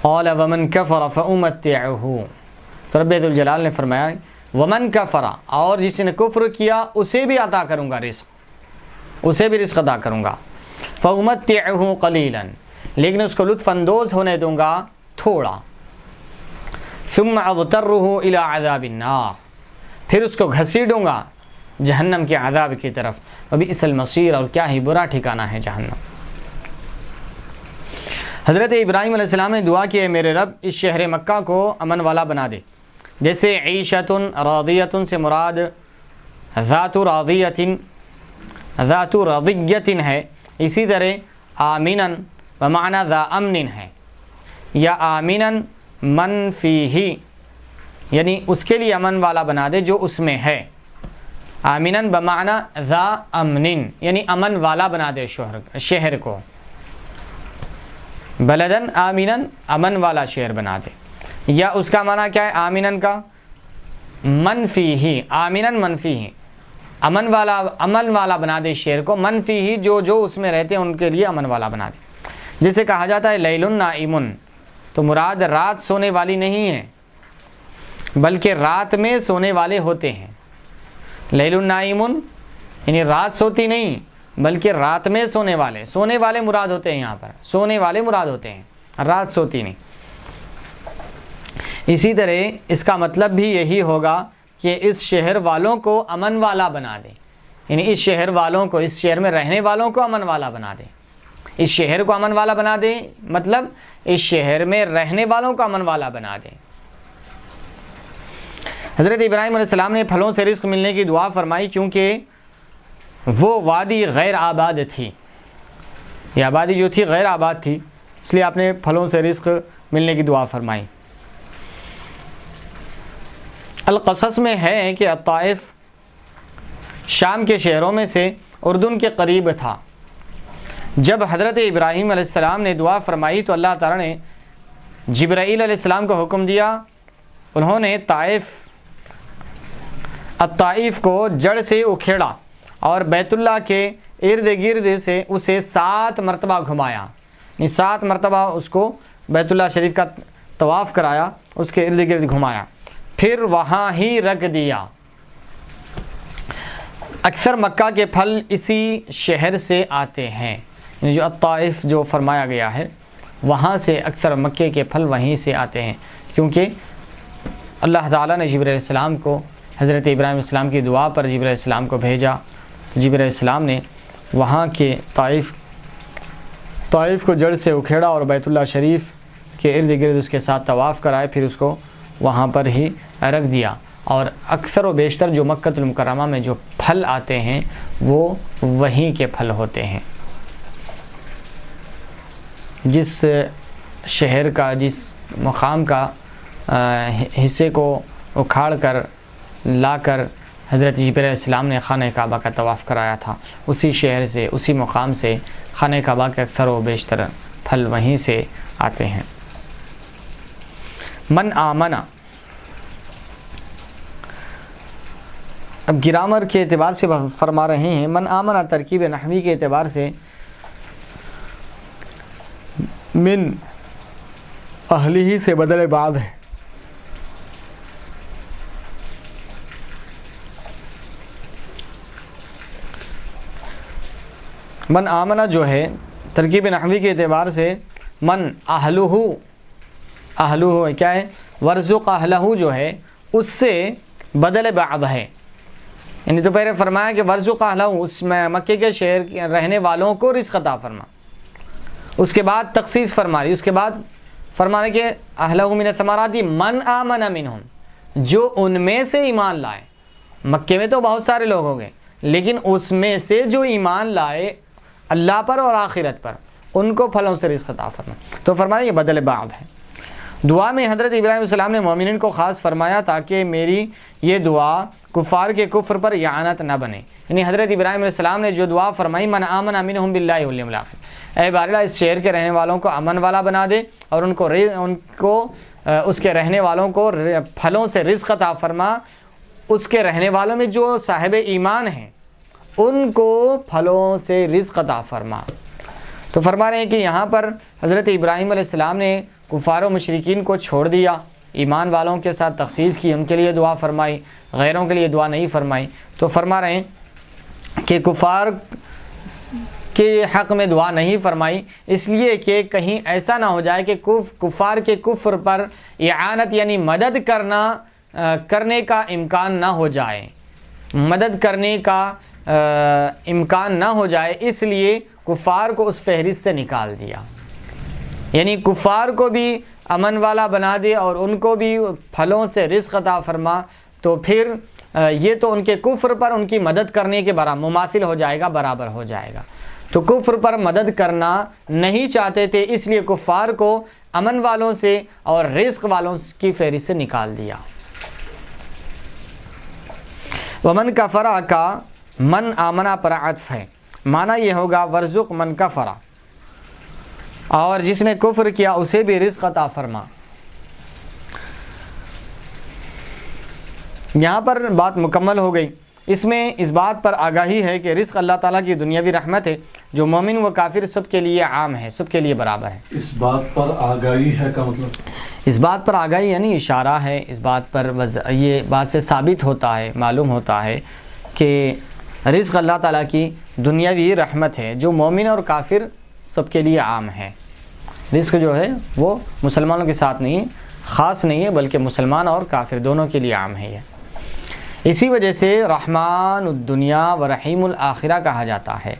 قال ومن کفر فأمتعه، تو رب ذوالجلال نے فرمایا ومن کفر، اور جس نے کفر کیا اسے بھی عطا کروں گا رزق، اسے بھی رزق عطا کروں گا، فأمتعه قلیلا، لیکن اس کو لطف اندوز ہونے دوں گا تھوڑا، ثم اضطره الى عذاب النار، پھر اس کو گھسیٹوں گا جہنم کے عذاب کی طرف، وبئس المصیر، اور کیا ہی برا ٹھکانہ ہے جہنم۔ حضرت ابراہیم علیہ السلام نے دعا کی، ہے میرے رب اس شہر مکہ کو امن والا بنا دے، جیسے عیشۃ راضیۃ سے مراد ذات رضیۃ ہے، اسی طرح آمنا بمعنی ذا امن ہے، یا آمنا من فیہ، یعنی اس کے لیے امن والا بنا دے جو اس میں ہے، آمنا بمعنی ذا امن، یعنی امن والا بنا دے شہر کو، بلدن آمنا امن والا شہر بنا دے، یا اس کا معنی کیا ہے آمنن کا؟ من فیہ، آمنن من فیہ، امن والا بنا دے شہر کو، من فیہ جو اس میں رہتے ہیں ان کے لیے امن والا بنا دے۔ جسے کہا جاتا ہے لیل نائم، تو مراد رات سونے والی نہیں ہے بلکہ رات میں سونے والے ہوتے ہیں، لیل نائم یعنی رات سوتی نہیں بلکہ رات میں سونے والے مراد ہوتے ہیں، یہاں پر سونے والے مراد ہوتے ہیں، رات سوتی نہیں۔ اسی طرح اس کا مطلب بھی یہی ہوگا کہ اس شہر والوں کو امن والا بنا دے، یعنی اس شہر والوں کو، اس شہر میں رہنے والوں کو امن والا بنا دے، اس شہر کو امن والا بنا دے مطلب اس شہر میں رہنے والوں کو امن والا بنا دے۔ حضرت ابراہیم علیہ السلام نے پھلوں سے رزق ملنے کی دعا فرمائی، کیونکہ وہ وادی غیر آباد تھی، یہ آبادی جو تھی غیر آباد تھی، اس لیے آپ نے پھلوں سے رزق ملنے کی دعا فرمائی۔ القصص میں ہے کہ الطائف شام کے شہروں میں سے اردن کے قریب تھا۔ جب حضرت ابراہیم علیہ السلام نے دعا فرمائی تو اللہ تعالیٰ نے جبرائیل علیہ السلام کو حکم دیا، انہوں نے طائف الطائف کو جڑ سے اکھیڑا اور بیت اللہ کے ارد گرد سے اسے 7 مرتبہ گھمایا، یعنی 7 مرتبہ اس کو بیت اللہ شریف کا طواف کرایا، اس کے ارد گرد گھمایا، پھر وہاں ہی رکھ دیا۔ اکثر مکہ کے پھل اسی شہر سے آتے ہیں، یعنی جو الطائف جو فرمایا گیا ہے وہاں سے اکثر مکے کے پھل وہیں سے آتے ہیں، کیونکہ اللہ تعالیٰ نے جبرائیل علیہ السلام کو حضرت ابراہیم علیہ السلام کی دعا پر جبرائیل علیہ السلام کو بھیجا، تو جبرائیل علیہ السلام نے وہاں کے طائف کو جڑ سے اکھیڑا اور بیت اللہ شریف کے ارد گرد اس کے ساتھ طواف کرائے، پھر اس کو وہاں پر ہی رکھ دیا۔ اور اکثر و بیشتر جو مکہ المکرمہ میں جو پھل آتے ہیں وہ وہیں کے پھل ہوتے ہیں۔ جس شہر کا، جس مقام کا حصے کو اکھاڑ کر لا کر حضرت جبرائیل علیہ السلام نے خانہ کعبہ کا طواف کرایا تھا، اسی شہر سے، اسی مقام سے خانہ کعبہ کے اکثر و بیشتر پھل وہیں سے آتے ہیں۔ من آمنا، اب گرامر کے اعتبار سے فرما رہے ہیں، من آمنا ترکیب نحوی کے اعتبار سے من اہلہ سے بدل بعد ہے۔ من آمنا جو ہے ترکیب نحوی کے اعتبار سے من اہلہ کیا ہے، ورزق اہلہ جو ہے اس سے بدل بعد ہے، یعنی تو پہلے فرمایا کہ ورزق اہلہ، اس میں مکے کے شہر کے رہنے والوں کو رزق عطا فرما، اس کے بعد تخصیص فرما رہی، اس کے بعد فرمانے کہ اہلہ من الثمرات من آمن منہم، جو ان میں سے ایمان لائے۔ مکے میں تو بہت سارے لوگ ہوں گے، لیکن اس میں سے جو ایمان لائے اللہ پر اور آخرت پر، ان کو پھلوں سے رزق عطا فرما۔ تو فرمایا یہ بدل بعد ہے۔ دعا میں حضرت ابراہیم علیہ السلام نے مومنین کو خاص فرمایا تاکہ میری یہ دعا کفار کے کفر پر اعانت نہ بنے، یعنی حضرت ابراہیم علیہ السلام نے جو دعا فرمائی من آمن منہم باللہ والیوم الآخر، اے بار اللہ اس شہر کے رہنے والوں کو امن والا بنا دے اور ان کو اس کے رہنے والوں کو پھلوں سے رزق عطا فرما، اس کے رہنے والوں میں جو صاحب ایمان ہیں ان کو پھلوں سے رزق عطا فرما۔ تو فرما رہے ہیں کہ یہاں پر حضرت ابراہیم علیہ السلام نے کفار و مشرکین کو چھوڑ دیا، ایمان والوں کے ساتھ تخصیص کی، ان کے لیے دعا فرمائی، غیروں کے لیے دعا نہیں فرمائی۔ تو فرما رہے ہیں کہ کفار کے حق میں دعا نہیں فرمائی، اس لیے کہ کہیں ایسا نہ ہو جائے کہ کفار کے کفر پر اعانت یعنی مدد کرنے کا امکان نہ ہو جائے، مدد کرنے کا امکان نہ ہو جائے، اس لیے کفار کو اس فہرست سے نکال دیا، یعنی کفار کو بھی امن والا بنا دے اور ان کو بھی پھلوں سے رزق عطا فرما، تو پھر یہ تو ان کے کفر پر ان کی مدد کرنے کے مماثل ہو جائے گا، برابر ہو جائے گا۔ تو کفر پر مدد کرنا نہیں چاہتے تھے، اس لیے کفار کو امن والوں سے اور رزق والوں کی فہرست سے نکال دیا۔ ومن کفر کا من آمنا پر عطف ہے، معنی یہ ہوگا ورزق من کفر، اور جس نے کفر کیا اسے بھی رزق عطا فرما۔ یہاں پر بات مکمل ہو گئی۔ اس میں اس بات پر آگاہی ہے کہ رزق اللہ تعالیٰ کی دنیاوی رحمت ہے جو مومن و کافر سب کے لیے عام ہے، سب کے لیے برابر ہے۔ اس بات پر آگاہی ہے کا مطلب، اس بات پر آگاہی یعنی اشارہ ہے، اس بات پر یہ بات سے ثابت ہوتا ہے، معلوم ہوتا ہے کہ رزق اللہ تعالیٰ کی دنیاوی رحمت ہے جو مومن اور کافر سب کے لیے عام ہے۔ رزق جو ہے وہ مسلمانوں کے ساتھ نہیں ہے، خاص نہیں ہے، بلکہ مسلمان اور کافر دونوں کے لیے عام ہے یہ۔ اسی وجہ سے رحمان الدنیا و رحیم الآخرہ کہا جاتا ہے۔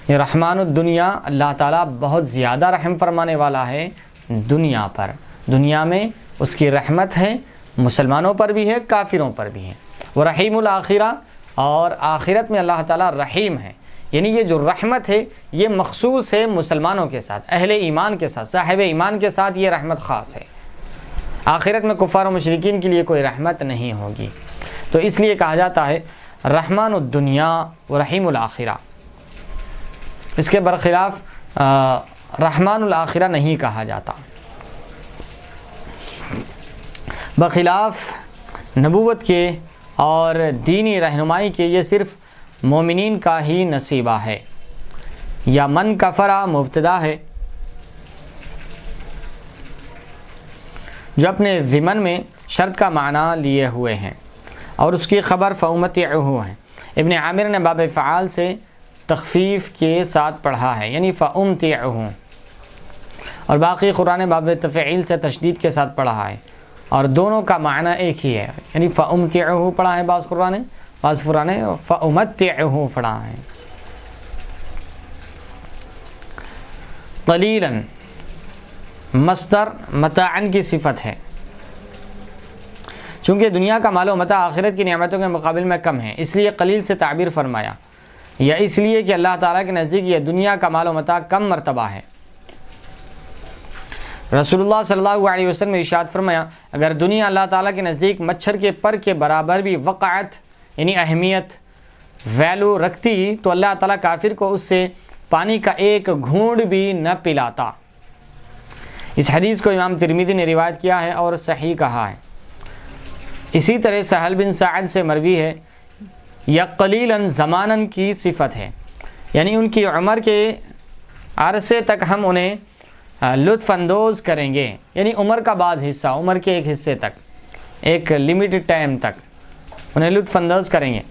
یہ رحمان الدنیا، اللہ تعالیٰ بہت زیادہ رحم فرمانے والا ہے دنیا پر، دنیا میں اس کی رحمت ہے، مسلمانوں پر بھی ہے، کافروں پر بھی ہے۔ وہ رحیم الآخرہ، اور آخرت میں اللہ تعالیٰ رحیم ہے، یعنی یہ جو رحمت ہے یہ مخصوص ہے مسلمانوں کے ساتھ، اہل ایمان کے ساتھ، صاحب ایمان کے ساتھ یہ رحمت خاص ہے۔ آخرت میں کفار و مشرکین کے لیے کوئی رحمت نہیں ہوگی، تو اس لیے کہا جاتا ہے رحمان الدنیا و رحیم الآخرہ۔ اس کے برخلاف رحمان الآخرہ نہیں کہا جاتا۔ بخلاف نبوت کے اور دینی رہنمائی کی یہ صرف مومنین کا ہی نصیبہ ہے، یا من کفرا مبتدا ہے جو اپنے ضمن میں شرط کا معنی لیے ہوئے ہیں، اور اس کی خبر فَأُمَتِّعُهُ ہے۔ ابن عامر نے باب فعال سے تخفیف کے ساتھ پڑھا ہے، یعنی فَأُمْتِعُهُ، اور باقی قرآن باب تفعیل سے تشدید کے ساتھ پڑھا ہے، اور دونوں کا معنی ایک ہی ہے، یعنی فَأُمْتِعُهُ پڑھا ہے بعض قرآن فَأُمَتِّعُهُ پڑھا ہے۔ قلیلاً مصدر متاعن کی صفت ہے، چونکہ دنیا کا مال و متاع آخرت کی نعمتوں کے مقابل میں کم ہے، اس لیے قلیل سے تعبیر فرمایا، یا اس لیے کہ اللہ تعالیٰ کے نزدیک یہ دنیا کا مال و متاع کم مرتبہ ہے۔ رسول اللہ صلی اللہ علیہ وسلم نے ارشاد فرمایا، اگر دنیا اللہ تعالیٰ کے نزدیک مچھر کے پر کے برابر بھی وقعت یعنی اہمیت ویلو رکھتی تو اللہ تعالیٰ کافر کو اس سے پانی کا ایک گھونٹ بھی نہ پلاتا۔ اس حدیث کو امام ترمذی نے روایت کیا ہے اور صحیح کہا ہے۔ اسی طرح سہل بن سعد سے مروی ہے، یا قلیلاً زماناً کی صفت ہے، یعنی ان کی عمر کے عرصے تک ہم انہیں لطف اندوز کریں گے، یعنی عمر کا بعض حصہ، عمر کے ایک حصے تک، ایک لمیٹڈ ٹائم تک انہیں لطف اندوز کریں گے۔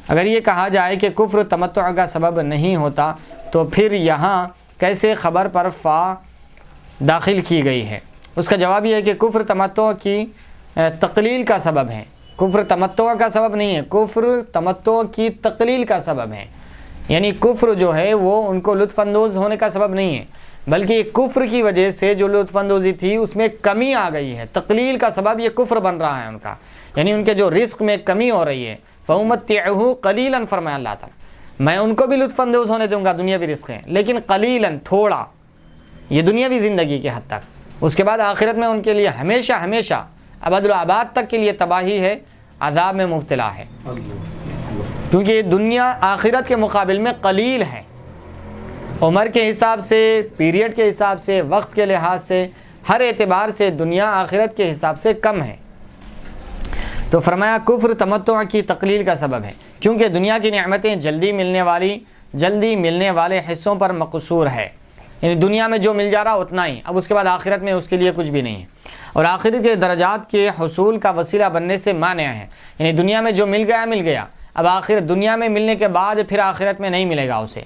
اگر یہ کہا جائے کہ کفر تمتع کا سبب نہیں ہوتا تو پھر یہاں کیسے خبر پر فا داخل کی گئی ہے؟ اس کا جواب یہ ہے کہ کفر تمتع کی تقلیل کا سبب ہے، کفر تمتع کا سبب نہیں ہے، کفر تمتع کی تقلیل کا سبب ہے، یعنی کفر جو ہے وہ ان کو لطف اندوز ہونے کا سبب نہیں ہے، بلکہ کفر کی وجہ سے جو لطف اندوزی تھی اس میں کمی آ گئی ہے، تقلیل کا سبب یہ کفر بن رہا ہے ان کا، یعنی ان کے جو رزق میں کمی ہو رہی ہے۔ فَأُمَتِّعُهُ قَلِيلًا فرمایا اللہ تعالیٰ، میں ان کو بھی لطف اندوز ہونے دوں گا دنیاوی رزق ہے، لیکن قلیلاً تھوڑا، یہ دنیاوی زندگی کے حد تک، اس کے بعد آخرت میں ان کے لیے ہمیشہ ہمیشہ ابد الآباد تک کے لیے تباہی ہے، عذاب میں مبتلا ہے، کیونکہ یہ دنیا آخرت کے مقابل میں قلیل ہے، عمر کے حساب سے، پیریڈ کے حساب سے، وقت کے لحاظ سے، ہر اعتبار سے دنیا آخرت کے حساب سے کم ہے۔ تو فرمایا کفر تمتع کی تقلیل کا سبب ہے، کیونکہ دنیا کی نعمتیں جلدی ملنے والے حصوں پر مقصور ہے، یعنی دنیا میں جو مل جا رہا اتنا ہی، اب اس کے بعد آخرت میں اس کے لیے کچھ بھی نہیں ہے، اور آخرت کے درجات کے حصول کا وسیلہ بننے سے مانع ہے، یعنی دنیا میں جو مل گیا، اب آخرت دنیا میں ملنے کے بعد پھر آخرت میں نہیں ملے گا اسے۔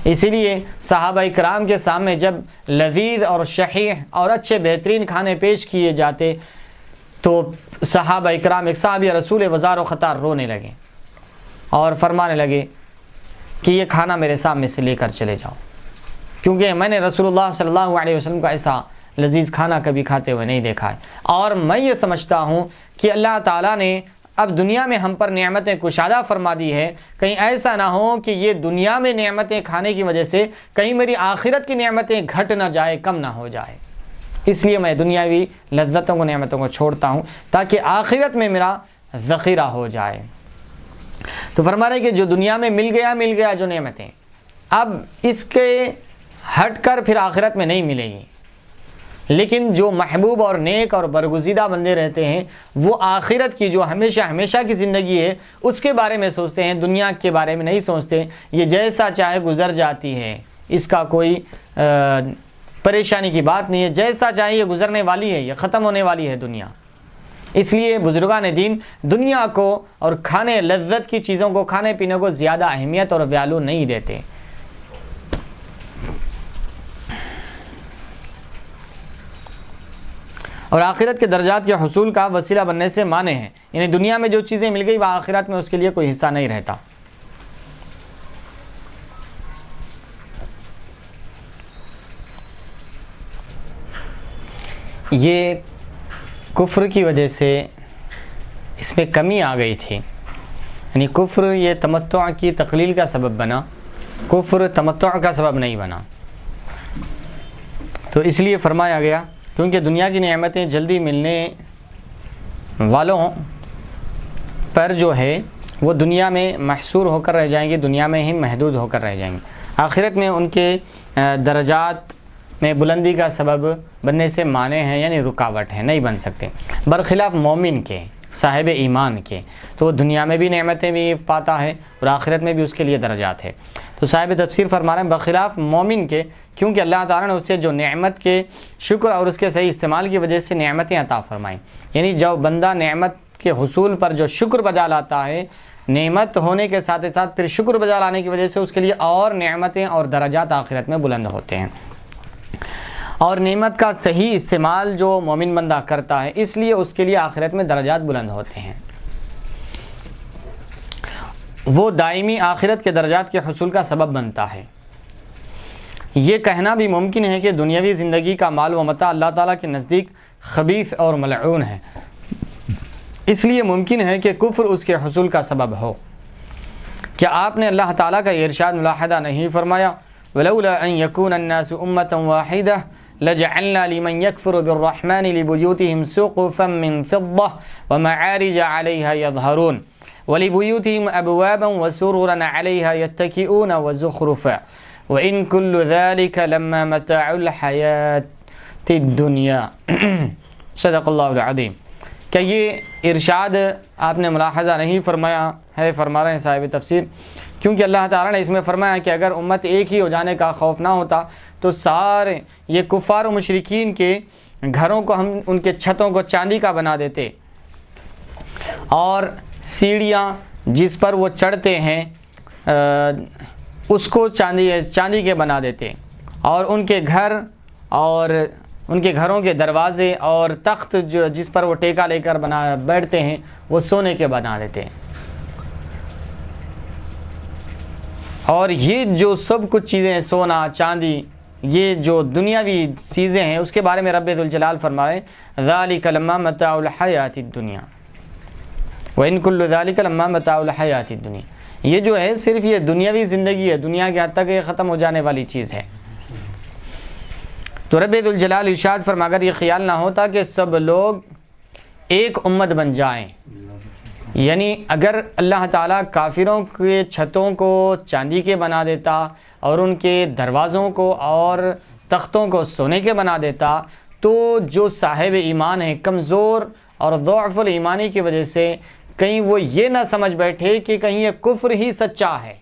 اسی لیے صحابہ کرام کے سامنے جب لذیذ اور شحیح اور اچھے بہترین کھانے پیش کیے جاتے تو صحابہ کرام ایک صحابی رسول وزار و خطار رونے لگے اور فرمانے لگے کہ یہ کھانا میرے سامنے سے لے کر چلے جاؤ، کیونکہ میں نے رسول اللہ صلی اللہ علیہ وسلم کا ایسا لذیذ کھانا کبھی کھاتے ہوئے نہیں دیکھا ہے، اور میں یہ سمجھتا ہوں کہ اللہ تعالیٰ نے اب دنیا میں ہم پر نعمتیں کشادہ فرما دی ہے، کہیں ایسا نہ ہو کہ یہ دنیا میں نعمتیں کھانے کی وجہ سے کہیں میری آخرت کی نعمتیں گھٹ نہ جائے، کم نہ ہو جائے، اس لیے میں دنیاوی لذتوں کو نعمتوں کو چھوڑتا ہوں تاکہ آخرت میں میرا ذخیرہ ہو جائے۔ تو فرما رہے کہ جو دنیا میں مل گیا جو نعمتیں، اب اس کے ہٹ کر پھر آخرت میں نہیں ملے گی، لیکن جو محبوب اور نیک اور برگزیدہ بندے رہتے ہیں وہ آخرت کی جو ہمیشہ کی زندگی ہے اس کے بارے میں سوچتے ہیں، دنیا کے بارے میں نہیں سوچتے، یہ جیسا چاہے گزر جاتی ہے، اس کا کوئی پریشانی کی بات نہیں ہے، جیسا چاہے یہ گزرنے والی ہے، یہ ختم ہونے والی ہے دنیا۔ اس لیے بزرگان دین دنیا کو اور کھانے لذت کی چیزوں کو، کھانے پینے کو زیادہ اہمیت اور ویلو نہیں دیتے۔ اور آخرت کے درجات کے حصول کا وسیلہ بننے سے مانے ہیں، یعنی دنیا میں جو چیزیں مل گئی وہ آخرت میں اس کے لیے کوئی حصہ نہیں رہتا۔ یہ کفر کی وجہ سے اس میں کمی آ گئی تھی، یعنی کفر یہ تمتع کی تقلیل کا سبب بنا، کفر تمتع کا سبب نہیں بنا، تو اس لیے فرمایا گیا کیونکہ دنیا کی نعمتیں جلدی ملنے والوں پر جو ہے وہ دنیا میں محصور ہو کر رہ جائیں گی، دنیا میں ہی محدود ہو کر رہ جائیں گے، آخرت میں ان کے درجات میں بلندی کا سبب بننے سے مانے ہیں، یعنی رکاوٹ ہے، نہیں بن سکتے، برخلاف مومن کے صاحب ایمان کے، تو وہ دنیا میں بھی نعمتیں بھی پاتا ہے اور آخرت میں بھی اس کے لیے درجات ہے۔ تو صاحب تفسیر فرما رہے ہیں بخلاف مومن کے، کیونکہ اللہ تعالیٰ نے اسے جو نعمت کے شکر اور اس کے صحیح استعمال کی وجہ سے نعمتیں عطا فرمائیں، یعنی جو بندہ نعمت کے حصول پر جو شکر بجا لاتا ہے، نعمت ہونے کے ساتھ ساتھ پھر شکر بجا لانے کی وجہ سے اس کے لیے اور نعمتیں اور درجات آخرت میں بلند ہوتے ہیں۔ اور نعمت کا صحیح استعمال جو مومن بندہ کرتا ہے، اس لیے اس کے لیے آخرت میں درجات بلند ہوتے ہیں، وہ دائمی آخرت کے درجات کے حصول کا سبب بنتا ہے۔ یہ کہنا بھی ممکن ہے کہ دنیاوی زندگی کا مال و متاع اللہ تعالیٰ کے نزدیک خبیث اور ملعون ہے، اس لیے ممکن ہے کہ کفر اس کے حصول کا سبب ہو۔ کیا آپ نے اللہ تعالیٰ کا یہ ارشاد ملاحظہ نہیں فرمایا وَلَوْلَا أَن يَكُونَ النَّاسُ أُمَّةً وَاحِدَةً لَجَعَلْنَا لِمَن يَكْفُرُ بِالرَّحْمَنِ لِبُيُوتِهِمْ سُقُفًا مِّن فِضَّةٍ وَمَعَارِجَ عَلَيْهَا يَظْهَرُونَ وَلِبُيُوتِهِمْ أَبْوَابًا وَسُرُرًا عَلَيْهَا يَتَّكِئُونَ وَزُخْرُفًا وَإِن كُلُّ ذَلِكَ لَمَّا مَتَاعُ الْحَيَاةِ الدُّنْيَا صدق اللہ العظیم۔ کیا یہ ارشاد آپ نے ملاحظہ نہیں فرمایا ہے؟ فرما رہے ہیں صاحب تفسیر، کیونکہ اللہ تعالیٰ نے اس میں فرمایا کہ اگر امت ایک ہی ہو جانے کا خوف نہ ہوتا تو سارے یہ کفار و مشرکین کے گھروں کو ہم ان کے چھتوں کو چاندی کا بنا دیتے، اور سیڑھیاں جس پر وہ چڑھتے ہیں اس کو چاندی کے بنا دیتے، اور ان کے گھر اور ان کے گھروں کے دروازے اور تخت جو جس پر وہ ٹیکا لے کر بیٹھتے ہیں وہ سونے کے بنا دیتے ہیں۔ اور یہ جو سب کچھ چیزیں، سونا چاندی، یہ جو دنیاوی چیزیں ہیں، اس کے بارے میں رب ذوالجلال فرما رہے ہیں ذَلِكَ لَمَّا مَتَاعُ الْحَيَاةِ الدُّنْيَا وَإِن كُلُّ ذَلِكَ لَمَّا مَتَاعُ الْحَيَاةِ الدُّنْيَا۔ یہ جو ہے صرف یہ دنیاوی زندگی ہے، دنیا کے حد تک یہ ختم ہو جانے والی چیز ہے۔ تو رب ذوالجلال ارشاد فرما، اگر یہ خیال نہ ہوتا کہ سب لوگ ایک امت بن جائیں، یعنی اگر اللہ تعالیٰ کافروں کے چھتوں کو چاندی کے بنا دیتا اور ان کے دروازوں کو اور تختوں کو سونے کے بنا دیتا، تو جو صاحب ایمان ہیں کمزور اور ضعف الایمانی کی وجہ سے کہیں وہ یہ نہ سمجھ بیٹھے کہ کہیں یہ کفر ہی سچا ہے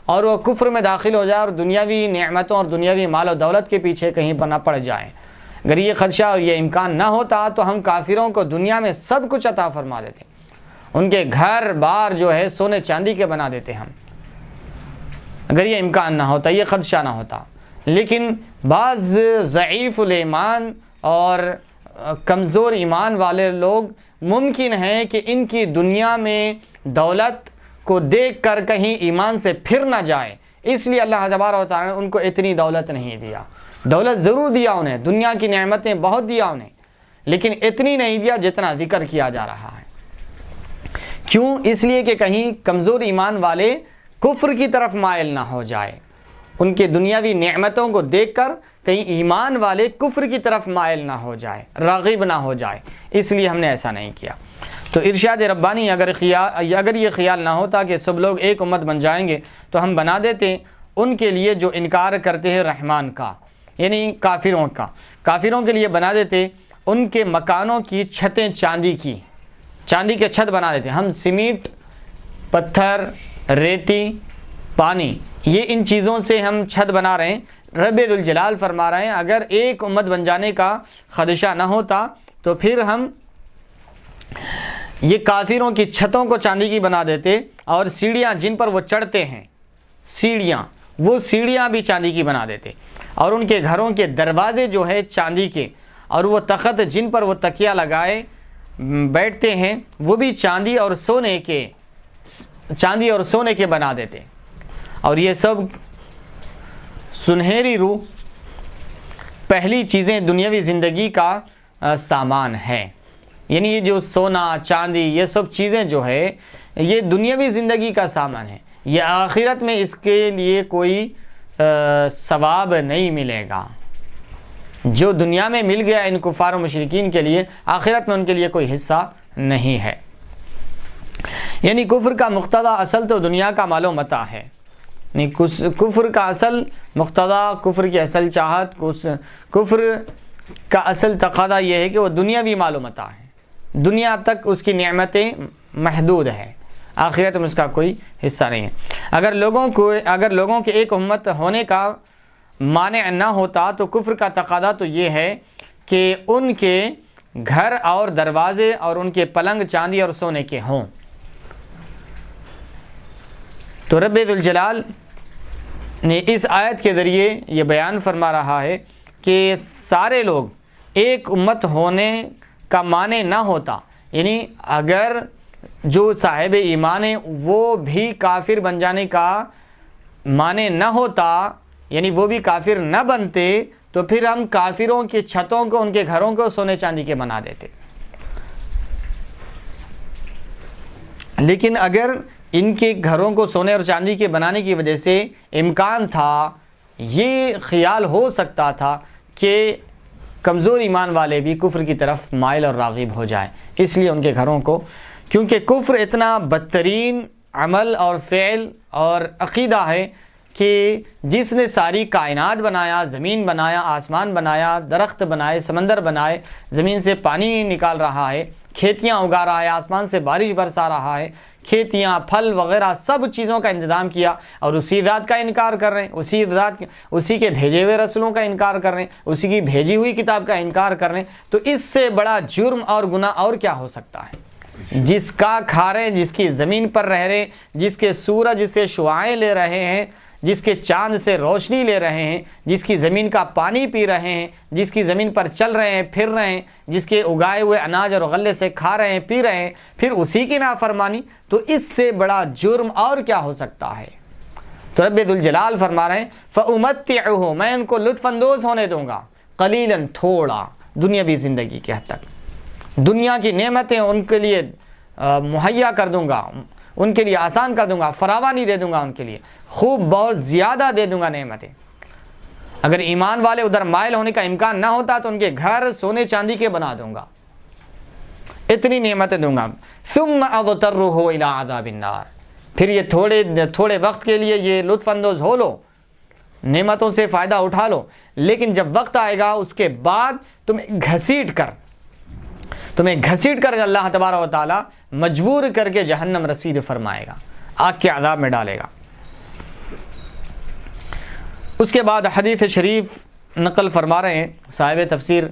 اور وہ کفر میں داخل ہو جائے اور دنیاوی نعمتوں اور دنیاوی مال و دولت کے پیچھے کہیں نہ پڑ جائیں۔ اگر یہ خدشہ اور یہ امکان نہ ہوتا تو ہم کافروں کو دنیا میں سب کچھ عطا فرما دیتے، ان کے گھر بار جو ہے سونے چاندی کے بنا دیتے ہم، اگر یہ امکان نہ ہوتا، یہ خدشہ نہ ہوتا۔ لیکن بعض ضعیف الایمان اور کمزور ایمان والے لوگ ممکن ہے کہ ان کی دنیا میں دولت کو دیکھ کر کہیں ایمان سے پھر نہ جائے، اس لیے اللہ تبارک و تعالیٰ نے ان کو اتنی دولت نہیں دیا۔ دولت ضرور دیا انہیں، دنیا کی نعمتیں بہت دیا انہیں، لیکن اتنی نہیں دیا جتنا ذکر کیا جا رہا ہے۔ کیوں؟ اس لیے کہ کہیں کمزور ایمان والے کفر کی طرف مائل نہ ہو جائے، ان کے دنیاوی نعمتوں کو دیکھ کر کہیں ایمان والے کفر کی طرف مائل نہ ہو جائے، راغب نہ ہو جائے، اس لیے ہم نے ایسا نہیں کیا۔ تو ارشاد ربانی، اگر یہ خیال نہ ہوتا کہ سب لوگ ایک امت بن جائیں گے تو ہم بنا دیتے ان کے لیے جو انکار کرتے ہیں رحمان کا، یعنی کافروں کے لیے بنا دیتے ان کے مکانوں کی چھتیں چاندی کے چھت بنا دیتے۔ ہم سیمنٹ، پتھر، ریتی، پانی، یہ ان چیزوں سے ہم چھت بنا رہے ہیں۔ رب ذوالجلال فرما رہے ہیں اگر ایک امت بن جانے کا خدشہ نہ ہوتا تو پھر ہم یہ کافروں کی چھتوں کو چاندی کی بنا دیتے، اور سیڑھیاں جن پر وہ چڑھتے ہیں، وہ سیڑھیاں بھی چاندی کی بنا دیتے، اور ان کے گھروں کے دروازے جو ہے چاندی کے، اور وہ تخت جن پر وہ تکیہ لگائے بیٹھتے ہیں وہ بھی چاندی اور سونے کے بنا دیتے۔ اور یہ سب سنہری روح پہلی چیزیں دنیاوی زندگی کا سامان ہے، یعنی یہ جو سونا چاندی یہ سب چیزیں جو ہے یہ دنیاوی زندگی کا سامان ہے، یہ آخرت میں اس کے لیے کوئی ثواب نہیں ملے گا۔ جو دنیا میں مل گیا ان کفار و مشرکین کے لیے، آخرت میں ان کے لیے کوئی حصہ نہیں ہے۔ یعنی کفر کا مقتضی اصل تو دنیا کا مال و متاع ہے، یعنی کفر کا اصل مقتضی، کفر کی اصل چاہت، کفر کا اصل تقاضا یہ ہے کہ وہ دنیاوی مال و متاع ہے، دنیا تک اس کی نعمتیں محدود ہیں، آخرت میں اس کا کوئی حصہ نہیں ہے۔ اگر لوگوں کے ایک امت ہونے کا مانع نہ ہوتا تو کفر کا تقاضا تو یہ ہے کہ ان کے گھر اور دروازے اور ان کے پلنگ چاندی اور سونے کے ہوں۔ تو رب ذوالجلال نے اس آیت کے ذریعے یہ بیان فرما رہا ہے کہ سارے لوگ ایک امت ہونے کا معنی نہ ہوتا، یعنی اگر جو صاحب ایمان ہیں وہ بھی کافر بن جانے کا معنی نہ ہوتا، یعنی وہ بھی کافر نہ بنتے، تو پھر ہم کافروں کی چھتوں کو، ان کے گھروں کو سونے چاندی کے بنا دیتے۔ لیکن اگر ان کے گھروں کو سونے اور چاندی کے بنانے کی وجہ سے امکان تھا، یہ خیال ہو سکتا تھا کہ کمزور ایمان والے بھی کفر کی طرف مائل اور راغب ہو جائیں، اس لیے ان کے گھروں کو، کیونکہ کفر اتنا بدترین عمل اور فعل اور عقیدہ ہے کہ جس نے ساری کائنات بنایا، زمین بنایا، آسمان بنایا، درخت بنائے، سمندر بنائے، زمین سے پانی نکال رہا ہے، کھیتیاں اگا رہا ہے، آسمان سے بارش برسا رہا ہے، کھیتیاں، پھل وغیرہ سب چیزوں کا انتظام کیا، اور اسی ذات کا انکار کر رہے ہیں، اسی کے بھیجے ہوئے رسولوں کا انکار کر رہے ہیں، اسی کی بھیجی ہوئی کتاب کا انکار کر رہے ہیں، تو اس سے بڑا جرم اور گناہ اور کیا ہو سکتا ہے؟ جس کا کھا رہے ہیں، جس کی زمین پر رہ رہے ہیں، جس کے سورج سے شعاعیں لے رہے ہیں، جس کے چاند سے روشنی لے رہے ہیں، جس کی زمین کا پانی پی رہے ہیں، جس کی زمین پر چل رہے ہیں، پھر رہے ہیں، جس کے اگائے ہوئے اناج اور غلے سے کھا رہے ہیں، پی رہے ہیں، پھر اسی کی نافرمانی، تو اس سے بڑا جرم اور کیا ہو سکتا ہے؟ تو رب ذوالجلال فرما رہے ہیں فَأُمَتِّعُهُ، میں ان کو لطف اندوز ہونے دوں گا، قلیلاً، تھوڑا، دنیاوی زندگی کے حد تک، دنیا کی نعمتیں ان کے لیے مہیا کر دوں گا، ان کے لیے آسان کر دوں گا، فراوانی دے دوں گا، ان کے لیے خوب بہت زیادہ دے دوں گا نعمتیں۔ اگر ایمان والے ادھر مائل ہونے کا امکان نہ ہوتا تو ان کے گھر سونے چاندی کے بنا دوں گا، اتنی نعمتیں دوں گا۔ ثم اضطرہ الی عذاب النار، پھر یہ تھوڑے وقت کے لیے یہ لطف اندوز ہو لو، نعمتوں سے فائدہ اٹھا لو، لیکن جب وقت آئے گا اس کے بعد تمہیں گھسیٹ کر اللہ تبارک و تعالی مجبور کر کے جہنم رسید فرمائے گا، آگ کے عذاب میں ڈالے گا۔ اس کے بعد حدیث شریف نقل فرما رہے ہیں صاحب تفسیر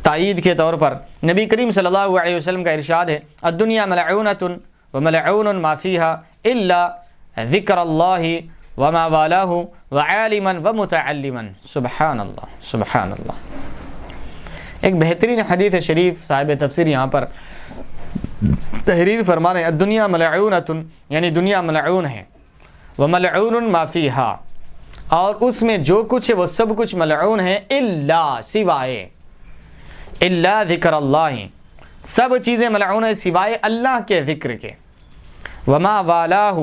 تائید کے طور پر، نبی کریم صلی اللہ علیہ وسلم کا ارشاد ہے الدنیا ملعونۃ وملعون ما فیها الا ذکر اللہ وما والاہ وعالما ومتعلما۔ سبحان اللہ، سبحان اللہ۔ ایک بہترین حدیث شریف صاحب تفسیر یہاں پر تحریر فرما رہے ہیں الدنیا ملعونۃ، یعنی دنیا ملعون ہے، وملعون ما فیہا، اور اس میں جو کچھ ہے وہ سب کچھ ملعون ہے، الا، سوائے، الا ذکر اللہ، سب چیزیں ملعون ہے سوائے اللہ کے ذکر کے، وما والاہ،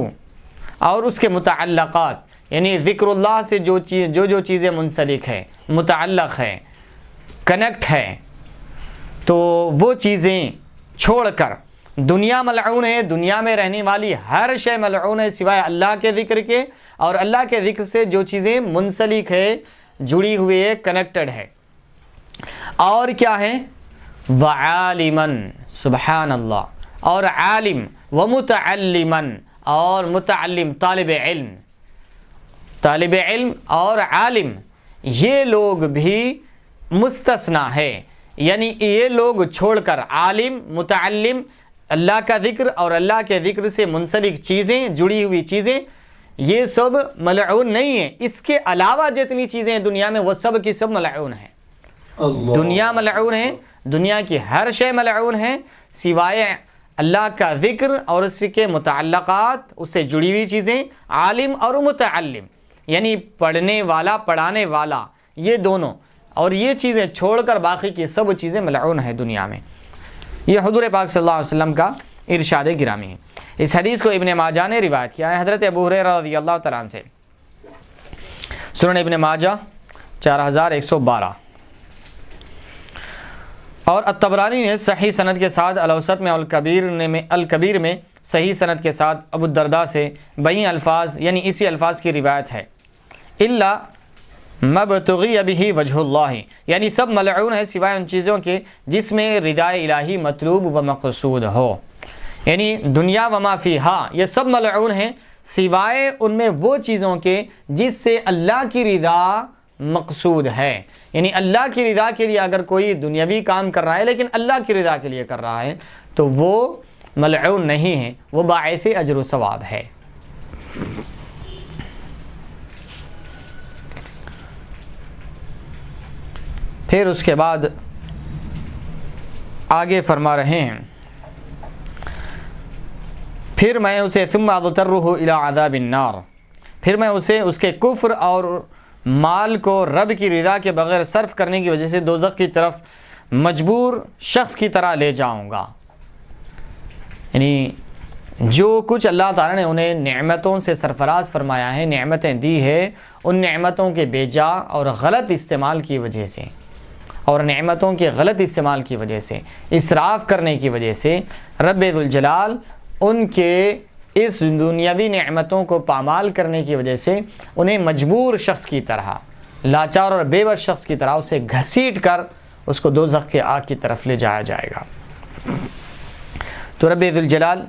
اور اس کے متعلقات، یعنی ذکر اللہ سے جو چیزیں منسلک ہیں، متعلق ہیں، کنیکٹ ہے، تو وہ چیزیں چھوڑ کر دنیا ملعون ہے، دنیا میں رہنے والی ہر شے ملعون ہے سوائے اللہ کے ذکر کے، اور اللہ کے ذکر سے جو چیزیں منسلک ہے، جڑی ہوئی ہے، کنیکٹڈ ہے، اور کیا ہے؟ وعالمن، سبحان اللہ، اور عالم، ومتعلمن، اور متعلم، طالب علم اور عالم، یہ لوگ بھی مستثنا ہے، یعنی یہ لوگ چھوڑ کر عالم، متعلم، اللہ کا ذکر اور اللہ کے ذکر سے منسلک چیزیں، جڑی ہوئی چیزیں، یہ سب ملعون نہیں ہیں، اس کے علاوہ جتنی چیزیں ہیں دنیا میں وہ سب کی سب ملعون ہیں۔ دنیا ملعون ہے، دنیا کی ہر شے ملعون ہے سوائے اللہ کا ذکر اور اس کے متعلقات، اس سے جڑی ہوئی چیزیں، عالم اور متعلم، یعنی پڑھنے والا، پڑھانے والا، یہ دونوں، اور یہ چیزیں چھوڑ کر باقی کی سب چیزیں ملعون ہیں دنیا میں۔ یہ حضور پاک صلی اللہ علیہ وسلم کا ارشاد گرامی ہے۔ اس حدیث کو ابن ماجہ نے روایت کیا ہے حضرت ابو ہریرہ رضی اللہ تعالیٰ عنہ سے، سنن ابن ماجہ 4112، اور الطبرانی نے صحیح سند کے ساتھ الاوسط میں، الکبیر میں صحیح سند کے ساتھ ابو الدرداء سے بہی الفاظ، یعنی اسی الفاظ کی روایت ہے، الا مبتغی بہ وجہ اللہ، یعنی سب ملعون ہے سوائے ان چیزوں کے جس میں رضا الہی مطلوب و مقصود ہو، یعنی دنیا و ما فیہا، یہ سب ملعون ہیں سوائے ان میں وہ چیزوں کے جس سے اللہ کی رضا مقصود ہے، یعنی اللہ کی رضا کے لیے اگر کوئی دنیاوی کام کر رہا ہے لیکن اللہ کی رضا کے لیے کر رہا ہے تو وہ ملعون نہیں ہے، وہ باعث اجر و ثواب ہے۔ پھر اس کے بعد آگے فرما رہے ہیں، پھر میں اسے ثم اضطرہ الی عذاب النار، پھر میں اسے اس کے کفر اور مال کو رب کی رضا کے بغیر صرف کرنے کی وجہ سے دوزخ کی طرف مجبور شخص کی طرح لے جاؤں گا، یعنی جو کچھ اللہ تعالیٰ نے انہیں نعمتوں سے سرفراز فرمایا ہے، نعمتیں دی ہے، ان نعمتوں کے بے جا اور غلط استعمال کی وجہ سے، اور نعمتوں کے غلط استعمال کی وجہ سے، اسراف کرنے کی وجہ سے رب ذوالجلال ان کے اس دنیاوی نعمتوں کو پامال کرنے کی وجہ سے انہیں مجبور شخص کی طرح، لاچار اور بے بس شخص کی طرح اسے گھسیٹ کر اس کو دوزخ کے آگ کی طرف لے جایا جائے گا۔ تو رب ذوالجلال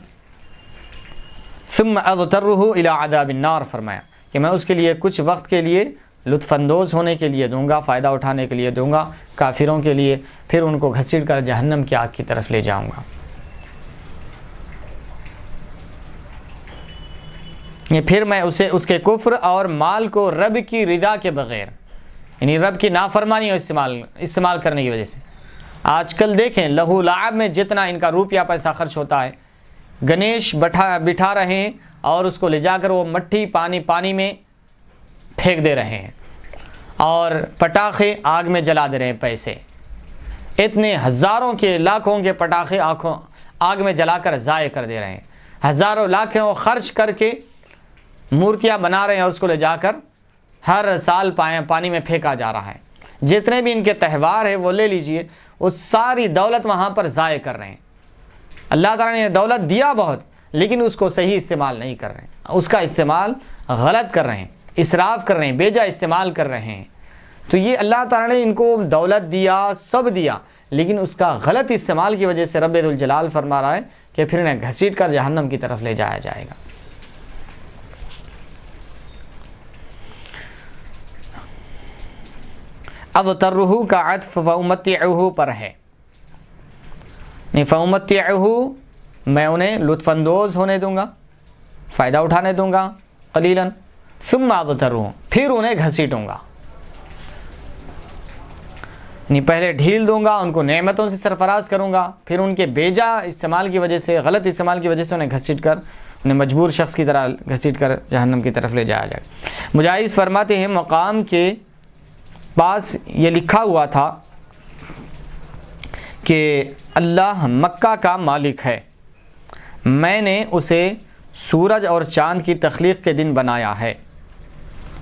ثم اضطرہ الی عذاب النار فرمایا کہ میں اس کے لیے کچھ وقت کے لیے لطف اندوز ہونے کے لیے دوں گا، فائدہ اٹھانے کے لیے دوں گا کافروں کے لیے، پھر ان کو گھسیٹ کر جہنم کی آگ کی طرف لے جاؤں گا۔ یہ پھر میں اسے اس کے کفر اور مال کو رب کی رضا کے بغیر، یعنی رب کی نافرمانی اور استعمال کرنے کی وجہ سے، آج کل دیکھیں لہو لعب میں جتنا ان کا روپیہ پیسہ خرچ ہوتا ہے، گنیش بٹھا رہے ہیں اور اس کو لے جا کر وہ مٹھی پانی میں پھینک دے رہے ہیں، اور پٹاخے آگ میں جلا دے رہے ہیں، پیسے اتنے ہزاروں کے لاکھوں کے پٹاخے آگ میں جلا کر ضائع کر دے رہے ہیں، ہزاروں لاکھوں خرچ کر کے مورتیاں بنا رہے ہیں، اس کو لے جا کر ہر سال پانی میں پھینکا جا رہا ہے۔ جتنے بھی ان کے تہوار ہیں وہ لے لیجئے، وہ ساری دولت وہاں پر ضائع کر رہے ہیں۔ اللہ تعالیٰ نے دولت دیا بہت، لیکن اس کو صحیح استعمال نہیں کر رہے ہیں، اس کا استعمال غلط کر رہے ہیں، اسراف کر رہے ہیں، بیجا استعمال کر رہے ہیں۔ تو یہ اللہ تعالیٰ نے ان کو دولت دیا، سب دیا، لیکن اس کا غلط استعمال کی وجہ سے رب ذوالجلال فرما رہا ہے کہ پھر انہیں گھسیٹ کر جہنم کی طرف لے جایا جائے گا۔ اضطرہ کا عطف فامتعہ پر ہے، فامتعہ میں انہیں لطف اندوز ہونے دوں گا، فائدہ اٹھانے دوں گا قلیلاً، ثم اضطرہ پھر انہیں گھسیٹوں گا، یعنی پہلے ڈھیل دوں گا، ان کو نعمتوں سے سرفراز کروں گا، پھر ان کے بیجا استعمال کی وجہ سے، غلط استعمال کی وجہ سے انہیں گھسیٹ کر، انہیں مجبور شخص کی طرح گھسیٹ کر جہنم کی طرف لے جایا جائے گا۔ مجاہد فرماتے ہیں مقام کے پاس یہ لکھا ہوا تھا کہ اللہ مکہ کا مالک ہے، میں نے اسے سورج اور چاند کی تخلیق کے دن بنایا ہے،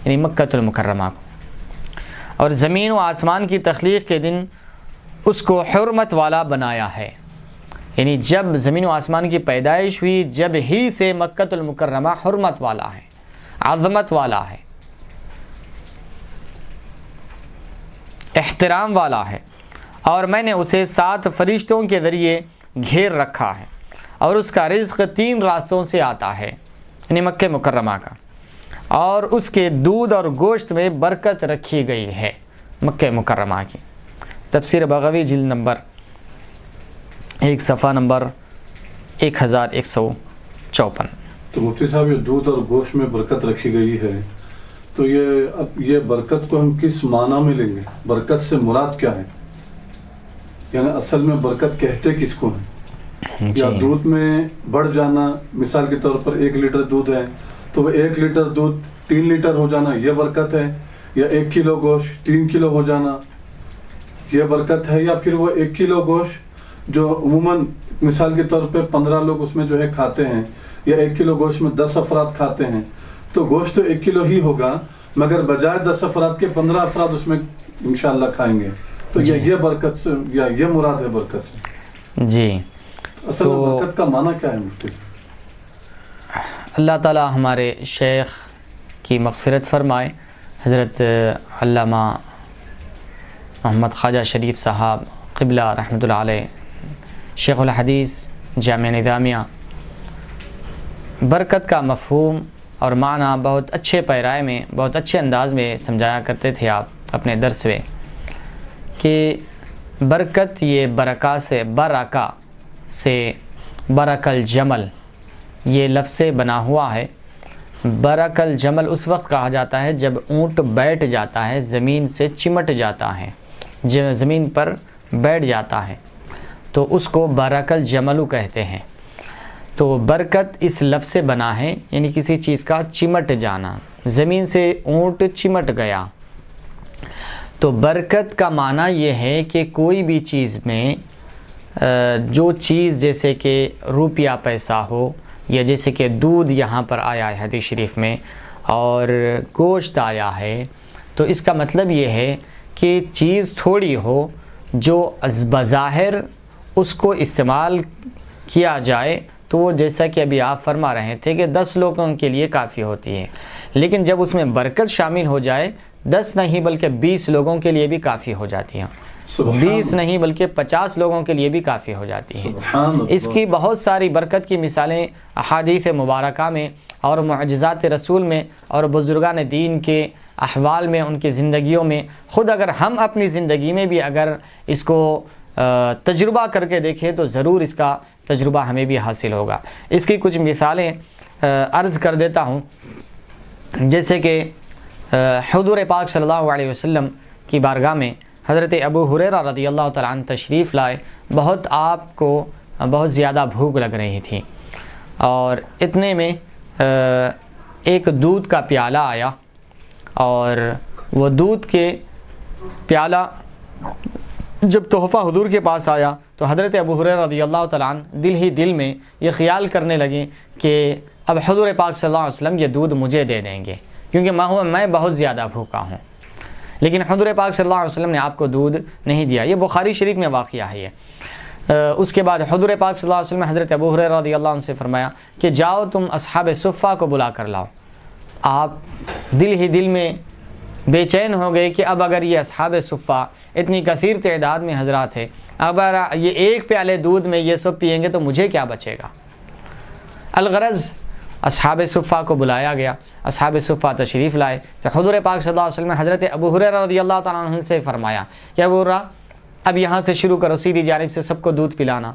یعنی مکۃ المکرمہ کو، اور زمین و آسمان کی تخلیق کے دن اس کو حرمت والا بنایا ہے، یعنی جب زمین و آسمان کی پیدائش ہوئی جب ہی سے مکۃ المکرمہ حرمت والا ہے، عظمت والا ہے، احترام والا ہے، اور میں نے اسے 7 فرشتوں کے ذریعے گھیر رکھا ہے، اور اس کا رزق 3 راستوں سے آتا ہے، یعنی مکہ مکرمہ کا، اور اس کے دودھ اور گوشت میں برکت رکھی گئی ہے مکہ مکرمہ کی۔ تفسیر بغوی جلد نمبر 1 صفحہ نمبر 1154۔ تو مفتی صاحب یہ دودھ اور گوشت میں برکت رکھی گئی ہے، تو یہ برکت کو ہم کس معنی میں لیں گے؟ برکت سے مراد کیا ہے؟ یعنی اصل میں برکت کہتے کس کو ہیں؟ یا دودھ میں بڑھ جانا، مثال کے طور پر 1 لیٹر دودھ ہے تو وہ 1 لیٹر دودھ 3 لیٹر ہو جانا یہ برکت ہے، یا 1 کلو گوشت 3 کلو ہو جانا یہ برکت ہے، یا پھر وہ 1 کلو گوشت جو عموماً مثال کے طور پہ 15 لوگ اس میں جو ہے کھاتے ہیں، یا 1 کلو گوشت میں 10 افراد کھاتے ہیں، تو گوشت تو 1 کلو ہی ہوگا، مگر بجائے 10 افراد کے 15 افراد اس میں انشاءاللہ کھائیں گے، تو یہ برکت سے، یا یہ مراد ہے برکت سے؟ جی، اصل برکت کا معنی کیا ہے مفتی؟ اللہ تعالی ہمارے شیخ کی مغفرت فرمائے، حضرت علامہ محمد خواجہ شریف صاحب قبلہ رحمۃ اللہ علیہ شیخ الحدیث جامعہ نظامیہ برکت کا مفہوم اور معنی بہت اچھے پیرائے میں بہت اچھے انداز میں سمجھایا کرتے تھے آپ اپنے درس میں کہ برکت یہ برکا سے برک الجمل یہ لفظ سے بنا ہوا ہے۔ برک الجمل اس وقت کہا جاتا ہے جب اونٹ بیٹھ جاتا ہے، زمین سے چمٹ جاتا ہے، زمین پر بیٹھ جاتا ہے تو اس کو برک الجمل کہتے ہیں۔ تو برکت اس لفظ سے بنا ہے، یعنی کسی چیز کا چمٹ جانا، زمین سے اونٹ چمٹ گیا۔ تو برکت کا معنی یہ ہے کہ کوئی بھی چیز میں جو چیز جیسے کہ روپیہ پیسہ ہو، یا جیسے کہ دودھ یہاں پر آیا ہے حدیث شریف میں، اور گوشت آیا ہے، تو اس کا مطلب یہ ہے کہ چیز تھوڑی ہو جو بظاہر اس کو استعمال کیا جائے تو وہ جیسا کہ ابھی آپ فرما رہے تھے کہ 10 لوگوں کے لیے کافی ہوتی ہے، لیکن جب اس میں برکت شامل ہو جائے 10 نہیں بلکہ 20 لوگوں کے لیے بھی کافی ہو جاتی ہے، 20 نہیں بلکہ 50 لوگوں کے لیے بھی کافی ہو جاتی ہے۔ اس کی بہت ساری برکت کی مثالیں احادیث مبارکہ میں اور معجزات رسول میں اور بزرگان دین کے احوال میں، ان کی زندگیوں میں، خود اگر ہم اپنی زندگی میں بھی اگر اس کو تجربہ کر کے دیکھیں تو ضرور اس کا تجربہ ہمیں بھی حاصل ہوگا۔ اس کی کچھ مثالیں عرض کر دیتا ہوں، جیسے کہ حضور پاک صلی اللہ علیہ وسلم کی بارگاہ میں حضرت ابو ہریرہ رضی اللہ تعالیٰ عنہ تشریف لائے۔ بہت آپ کو بہت زیادہ بھوک لگ رہی تھی، اور اتنے میں ایک دودھ کا پیالہ آیا، اور وہ دودھ کے پیالہ جب تحفہ حضور کے پاس آیا تو حضرت ابو ہریرہ رضی اللہ تعالیٰ عنہ دل ہی دل میں یہ خیال کرنے لگے کہ اب حضور پاک صلی اللہ علیہ وسلم یہ دودھ مجھے دے دیں گے، کیونکہ میں بہت زیادہ بھوکا ہوں۔ لیکن حضور پاک صلی اللہ علیہ وسلم نے آپ کو دودھ نہیں دیا۔ یہ بخاری شریف میں واقعہ ہے یہ۔ اس کے بعد حضور پاک صلی اللہ علیہ وسلم نے حضرت ابو ہریرہ رضی اللہ عنہ سے فرمایا کہ جاؤ تم اصحاب صفہ کو بلا کر لاؤ۔ آپ دل ہی دل میں بے چین ہو گئے کہ اب اگر یہ اصحاب صفہ اتنی کثیر تعداد میں حضرات ہے، اگر یہ ایک پیالے دودھ میں یہ سب پئیں گے تو مجھے کیا بچے گا۔ الغرض اصحاب صفہ کو بلایا گیا، اصحاب صفہ تشریف لائے تو حضور پاک صلی اللہ علیہ وسلم نے حضرت ابو ہریرہ رضی اللہ تعالیٰ عنہ سے فرمایا کہ ابو ہریرہ اب یہاں سے شروع کرو، سیدھی جانب سے سب کو دودھ پلانا۔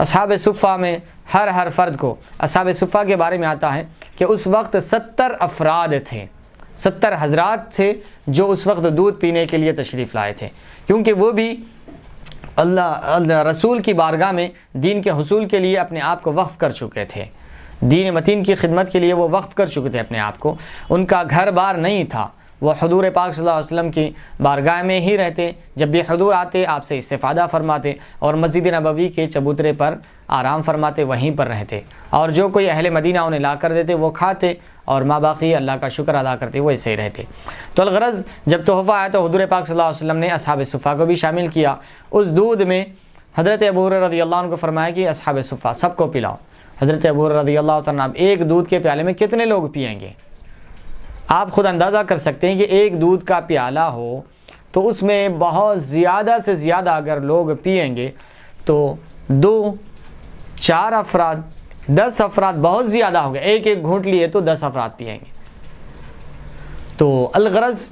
اصحاب صفہ میں ہر فرد کو، اصحاب صفہ کے بارے میں آتا ہے کہ اس وقت 70 افراد تھے، 70 حضرات تھے جو اس وقت دودھ پینے کے لیے تشریف لائے تھے، کیونکہ وہ بھی اللہ رسول کی بارگاہ میں دین کے حصول کے لیے اپنے آپ کو وقف کر چکے تھے، دین متین کی خدمت کے لیے وہ وقف کر چکے تھے اپنے آپ کو۔ ان کا گھر بار نہیں تھا، وہ حضور پاک صلی اللہ علیہ وسلم کی بارگاہ میں ہی رہتے، جب بھی حضور آتے آپ سے استفادہ فرماتے اور مسجد نبوی کے چبوترے پر آرام فرماتے، وہیں پر رہتے، اور جو کوئی اہل مدینہ انہیں لا کر دیتے وہ کھاتے، اور ماں باقی اللہ کا شکر ادا کرتے، وہ ایسے ہی رہتے۔ تو الغرض جب تحفہ آیا تو حضور پاک صلی اللہ علیہ وسلم نے اصحاب صفہ کو بھی شامل کیا۔ اس دودھ میں حضرت ابو ہریرہ رضی اللہ عنہ کو فرمایا کہ اصحاب صفہ سب کو پلاؤ۔ حضرت ابو ہریرہ رضی اللہ تعالیٰ عنہ ایک دودھ کے پیالے میں کتنے لوگ پئیں گے؟ آپ خود اندازہ کر سکتے ہیں کہ ایک دودھ کا پیالہ ہو تو اس میں بہت زیادہ سے زیادہ اگر لوگ پئیں گے تو 2 4 افراد 10 افراد بہت زیادہ ہو گئے، ایک گھونٹ لیے تو 10 افراد پئیں گے۔ تو الغرض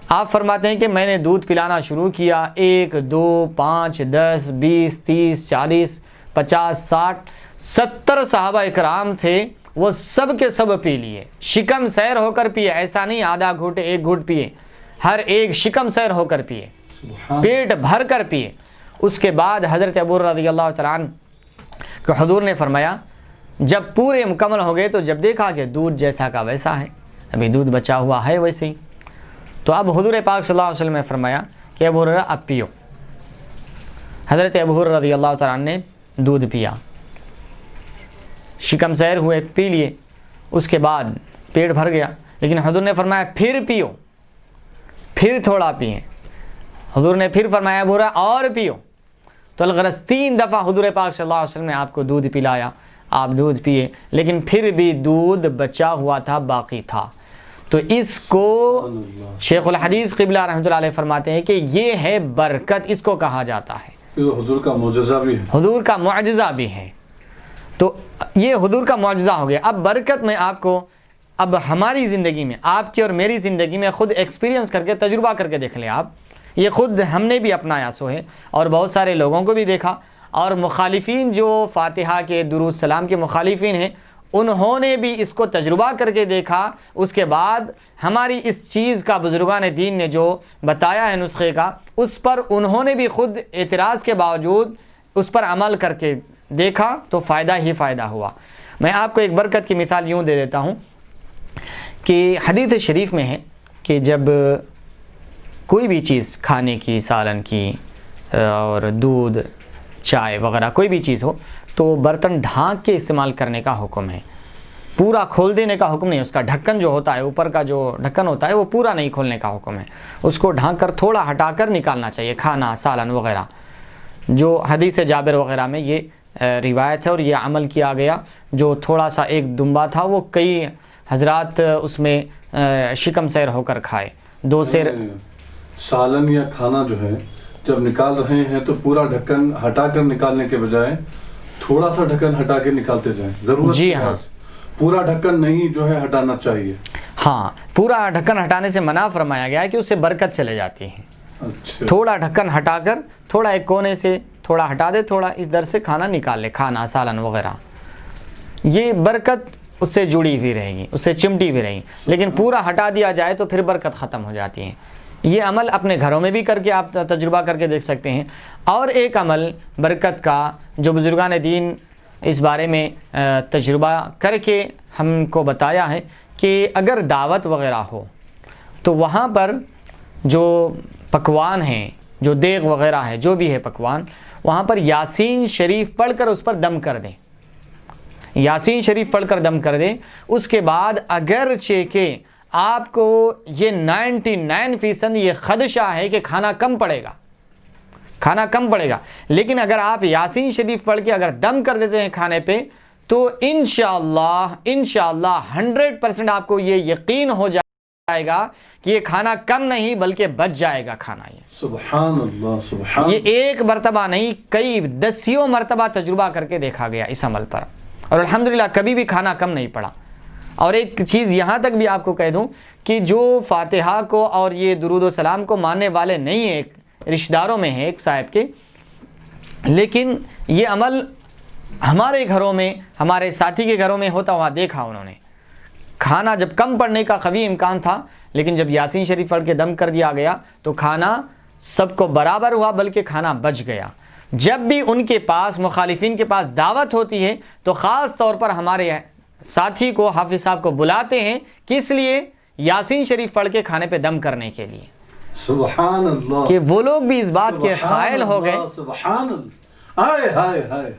آپ فرماتے ہیں کہ میں نے دودھ پلانا شروع کیا، 1 2 5 10 20 30 40 50 60 70 صحابہ اکرام تھے، وہ سب کے سب پی لیے، شکم سیر ہو کر پیے، ایسا نہیں آدھا گھونٹ 1 گھونٹ پیے، ہر ایک شکم سیر ہو کر پیے، پیٹ بھر کر پیے۔ اس کے بعد حضرت ابو ہریرہ رضی اللہ تعالیٰ عنہ کہ حضور نے فرمایا جب پورے مکمل ہو گئے تو جب دیکھا کہ دودھ جیسا کا ویسا ہے، ابھی دودھ بچا ہوا ہے ویسے ہی، تو اب حضور پاک صلی اللہ علیہ وسلم نے فرمایا کہ ابو ہریرہ اب پیو۔ حضرت ابو ہریرہ رضی اللہ تعالیٰ عنہ نے دودھ پیا، شکم سیر ہوئے، پی لیے، اس کے بعد پیٹ بھر گیا، لیکن حضور نے فرمایا پھر پیو، پھر تھوڑا پئیں۔ حضور نے پھر فرمایا ابو ہریرہ اور پیو۔ تو الغرض 3 دفعہ حضور پاک صلی اللہ علیہ وسلم نے آپ کو دودھ پلایا، آپ دودھ پیے، لیکن پھر بھی دودھ بچا ہوا تھا، باقی تھا۔ تو اس کو شیخ الحدیث قبلہ رحمۃ اللہ علیہ فرماتے ہیں کہ یہ ہے برکت، اس کو کہا جاتا ہے، یہ حضور کا معجزہ بھی ہے، حضور کا معجزہ بھی ہے۔ تو یہ حضور کا معجزہ ہو گیا۔ اب برکت میں آپ کو، اب ہماری زندگی میں، آپ کی اور میری زندگی میں خود ایکسپیرینس کر کے، تجربہ کر کے دیکھ لیں آپ، یہ خود ہم نے بھی اپنایا سو ہے، اور بہت سارے لوگوں کو بھی دیکھا، اور مخالفین جو فاتحہ کے درود سلام کے مخالفین ہیں انہوں نے بھی اس کو تجربہ کر کے دیکھا۔ اس کے بعد ہماری اس چیز کا بزرگان دین نے جو بتایا ہے نسخے کا، اس پر انہوں نے بھی خود اعتراض کے باوجود اس پر عمل کر کے دیکھا تو فائدہ ہی فائدہ ہوا۔ میں آپ کو ایک برکت کی مثال یوں دے دیتا ہوں کہ حدیث شریف میں ہے کہ جب کوئی بھی چیز کھانے کی، سالن کی اور دودھ، چائے وغیرہ کوئی بھی چیز ہو تو برتن ڈھانک کے استعمال کرنے کا حکم ہے، پورا کھول دینے کا حکم نہیں۔ اس کا ڈھکن جو ہوتا ہے، اوپر کا جو ڈھکن ہوتا ہے وہ پورا نہیں کھولنے کا حکم ہے، اس کو ڈھانک کر تھوڑا ہٹا کر نکالنا چاہیے، کھانا، سالن وغیرہ۔ جو حدیث جابر وغیرہ میں یہ روایت ہے اور یہ عمل کیا گیا۔ جو تھوڑا سا ایک دمبا تھا وہ کئی حضرات اس میں شکم سیر ہو کر کھائے، 2 سیر۔ سالن یا کھانا جو ہے جب نکال رہے ہیں تو پورا ڈھکن ہٹا کر نکالنے کے بجائے تھوڑا سا ڈھکن ہٹا کے نکالتے جائیں، ضرورت جی ہاں، پورا ڈھکن نہیں جو ہے ہٹانا چاہیے۔ ہاں، پورا ڈھکن ہٹانے سے منع فرمایا گیا ہے کہ اس سے برکت چلے جاتی ہے۔ اچھا، تھوڑا ڈھکن ہٹا کر تھوڑا ایک کونے سے تھوڑا ہٹا دے، تھوڑا اس در سے کھانا نکال لے، کھانا، سالن وغیرہ، یہ برکت اس سے جڑی ہوئی رہے گی، اس سے چمٹی ہوئی رہے گی۔ لیکن پورا ہٹا دیا جائے تو پھر برکت ختم ہو جاتی ہے۔ یہ عمل اپنے گھروں میں بھی کر کے آپ تجربہ کر کے دیکھ سکتے ہیں۔ اور ایک عمل برکت کا جو بزرگان دین اس بارے میں تجربہ کر کے ہم کو بتایا ہے کہ اگر دعوت وغیرہ ہو تو وہاں پر جو پکوان ہیں، جو دیگ وغیرہ ہے، جو بھی ہے پکوان، وہاں پر یاسین شریف پڑھ کر اس پر دم کر دیں، یاسین شریف پڑھ کر دم کر دیں۔ اس کے بعد اگرچہ کہ آپ کو یہ 99% یہ خدشہ ہے کہ کھانا کم پڑے گا، کھانا کم پڑے گا، لیکن اگر آپ یاسین شریف پڑھ کے اگر دم کر دیتے ہیں کھانے پہ تو انشاءاللہ 100% آپ کو یہ یقین ہو جائے گا کہ یہ کھانا کم نہیں بلکہ بچ جائے گا کھانا۔ یہ سبحان اللہ، سبحان، یہ ایک مرتبہ نہیں، کئی دسیوں مرتبہ تجربہ کر کے دیکھا گیا اس عمل پر، اور الحمدللہ کبھی بھی کھانا کم نہیں پڑا۔ اور ایک چیز یہاں تک بھی آپ کو کہہ دوں کہ جو فاتحہ کو اور یہ درود و سلام کو ماننے والے نہیں ہیں، ایک رشتہ داروں میں ہیں ایک صاحب کے، لیکن یہ عمل ہمارے گھروں میں، ہمارے ساتھی کے گھروں میں ہوتا ہوا دیکھا انہوں نے۔ کھانا جب کم پڑنے کا قوی امکان تھا، لیکن جب یاسین شریف پڑھ کے دم کر دیا گیا تو کھانا سب کو برابر ہوا، بلکہ کھانا بچ گیا۔ جب بھی ان کے پاس، مخالفین کے پاس دعوت ہوتی ہے تو خاص طور پر ہمارے ساتھی کو، حافظ صاحب کو بلاتے ہیں، کس لیے؟ یاسین شریف پڑھ کے کھانے پہ دم کرنے کے لیے۔ سبحان اللہ، کہ وہ لوگ بھی اس بات کے قائل ہو گئے، سبحان اللہ، ہائے ہائے ہائے،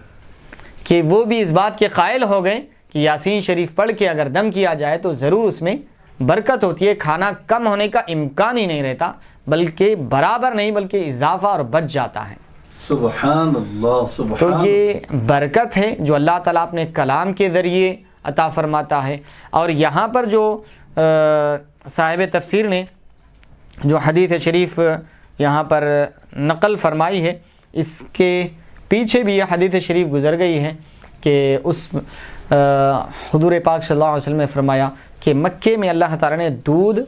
کہ وہ بھی اس بات کے قائل ہو گئے کہ یاسین شریف پڑھ کے اگر دم کیا جائے تو ضرور اس میں برکت ہوتی ہے، کھانا کم ہونے کا امکان ہی نہیں رہتا، بلکہ برابر نہیں بلکہ اضافہ اور بچ جاتا ہے۔ سبحان اللہ، سبحان، تو یہ برکت ہے جو اللہ تعالیٰ اپنے کلام کے ذریعے عطا فرماتا ہے۔ اور یہاں پر جو صاحب تفسیر نے جو حدیث شریف یہاں پر نقل فرمائی ہے، اس کے پیچھے بھی یہ حدیث شریف گزر گئی ہے کہ اس حضور پاک صلی اللہ علیہ وسلم نے فرمایا کہ مکے میں اللہ تعالیٰ نے دودھ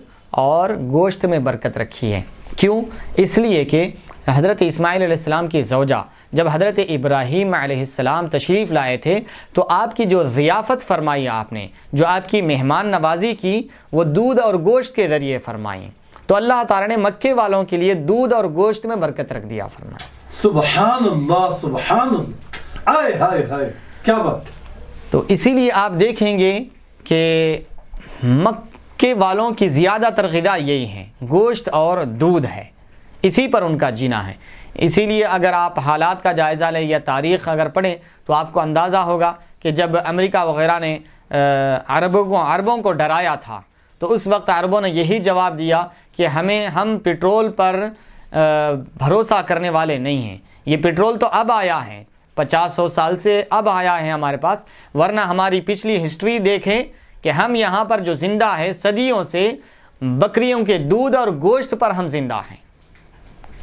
اور گوشت میں برکت رکھی ہے۔ کیوں؟ اس لیے کہ حضرت اسماعیل علیہ السلام کی زوجہ جب حضرت ابراہیم علیہ السلام تشریف لائے تھے تو آپ کی جو ضیافت فرمائی، آپ نے جو آپ کی مہمان نوازی کی، وہ دودھ اور گوشت کے ذریعے فرمائی، تو اللہ تعالیٰ نے مکے والوں کے لیے دودھ اور گوشت میں برکت رکھ دیا فرمایا۔ سبحان اللہ، سبحان اللہ، ہائے ہائے ہائے، کیا بات۔ تو اسی لیے آپ دیکھیں گے کہ مکے والوں کی زیادہ تر غذا یہی ہے، گوشت اور دودھ ہے، اسی پر ان کا جینا ہے۔ اسی لیے اگر آپ حالات کا جائزہ لیں یا تاریخ اگر پڑھیں تو آپ کو اندازہ ہوگا کہ جب امریکہ وغیرہ نے عربوں کو ڈرایا تھا تو اس وقت عربوں نے یہی جواب دیا کہ ہم پیٹرول پر بھروسہ کرنے والے نہیں ہیں، یہ پیٹرول تو اب آیا ہے، 50-100 سال سے اب آیا ہے ہمارے پاس، ورنہ ہماری پچھلی ہسٹری دیکھیں کہ ہم یہاں پر جو زندہ ہے صدیوں سے بکریوں کے دودھ اور گوشت پر ہم زندہ ہیں،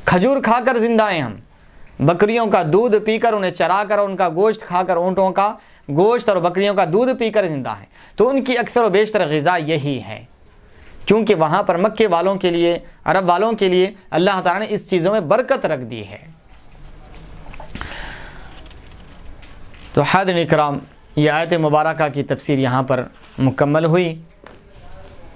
کھجور کھا کر زندہ ہیں ہم، بکریوں کا دودھ پی کر، انہیں چرا کر، ان کا گوشت کھا کر، اونٹوں کا گوشت اور بکریوں کا دودھ پی کر زندہ ہیں۔ تو ان کی اکثر و بیشتر غذا یہی ہے، کیونکہ وہاں پر مکے والوں کے لیے، عرب والوں کے لیے اللہ تعالیٰ نے اس چیزوں میں برکت رکھ دی ہے۔ تو حاضرین اکرام، یہ آیت مبارکہ کی تفسیر یہاں پر مکمل ہوئی۔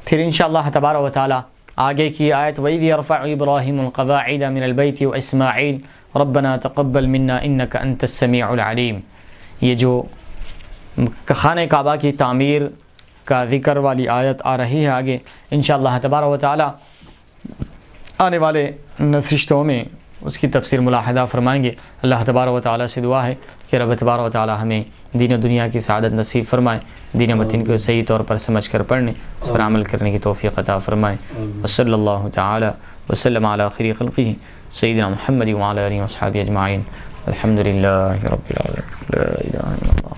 پھر انشاءاللہ تبارک و تعالی آگے کی آیت وَإِذْ يَرْفَعُ إِبْرَاهِيمُ الْقَوَاعِدَ مِنَ الْبَيْتِ وَإِسْمَاعِيلُ رَبَّنَا تَقَبَّلْ مِنَّا إِنَّكَ أَنْتَ السَّمِيعُ الْعَلِيمُ، یہ جو خانہ کعبہ کی تعمیر کا ذکر والی آیت آ رہی ہے آگے، انشاءاللہ تبارک و تعالی آنے والے نشستوں میں اس کی تفسیر ملاحظہ فرمائیں گے۔ اللہ تبارک و تعالی سے دعا ہے کہ رب تبارک و تعالی ہمیں دین و دنیا کی سعادت نصیب فرمائے، دین و متین کو صحیح طور پر سمجھ کر پڑھنے، اس پر عمل کرنے کی توفیق عطا فرمائے۔ وصلی اللہ تعالی وسلم علی خیر خلقہ سیدنا محمد وعلی آلہ وصحبہ اجمعین، الحمد للہ رب العالمین، لا الہ الا اللہ۔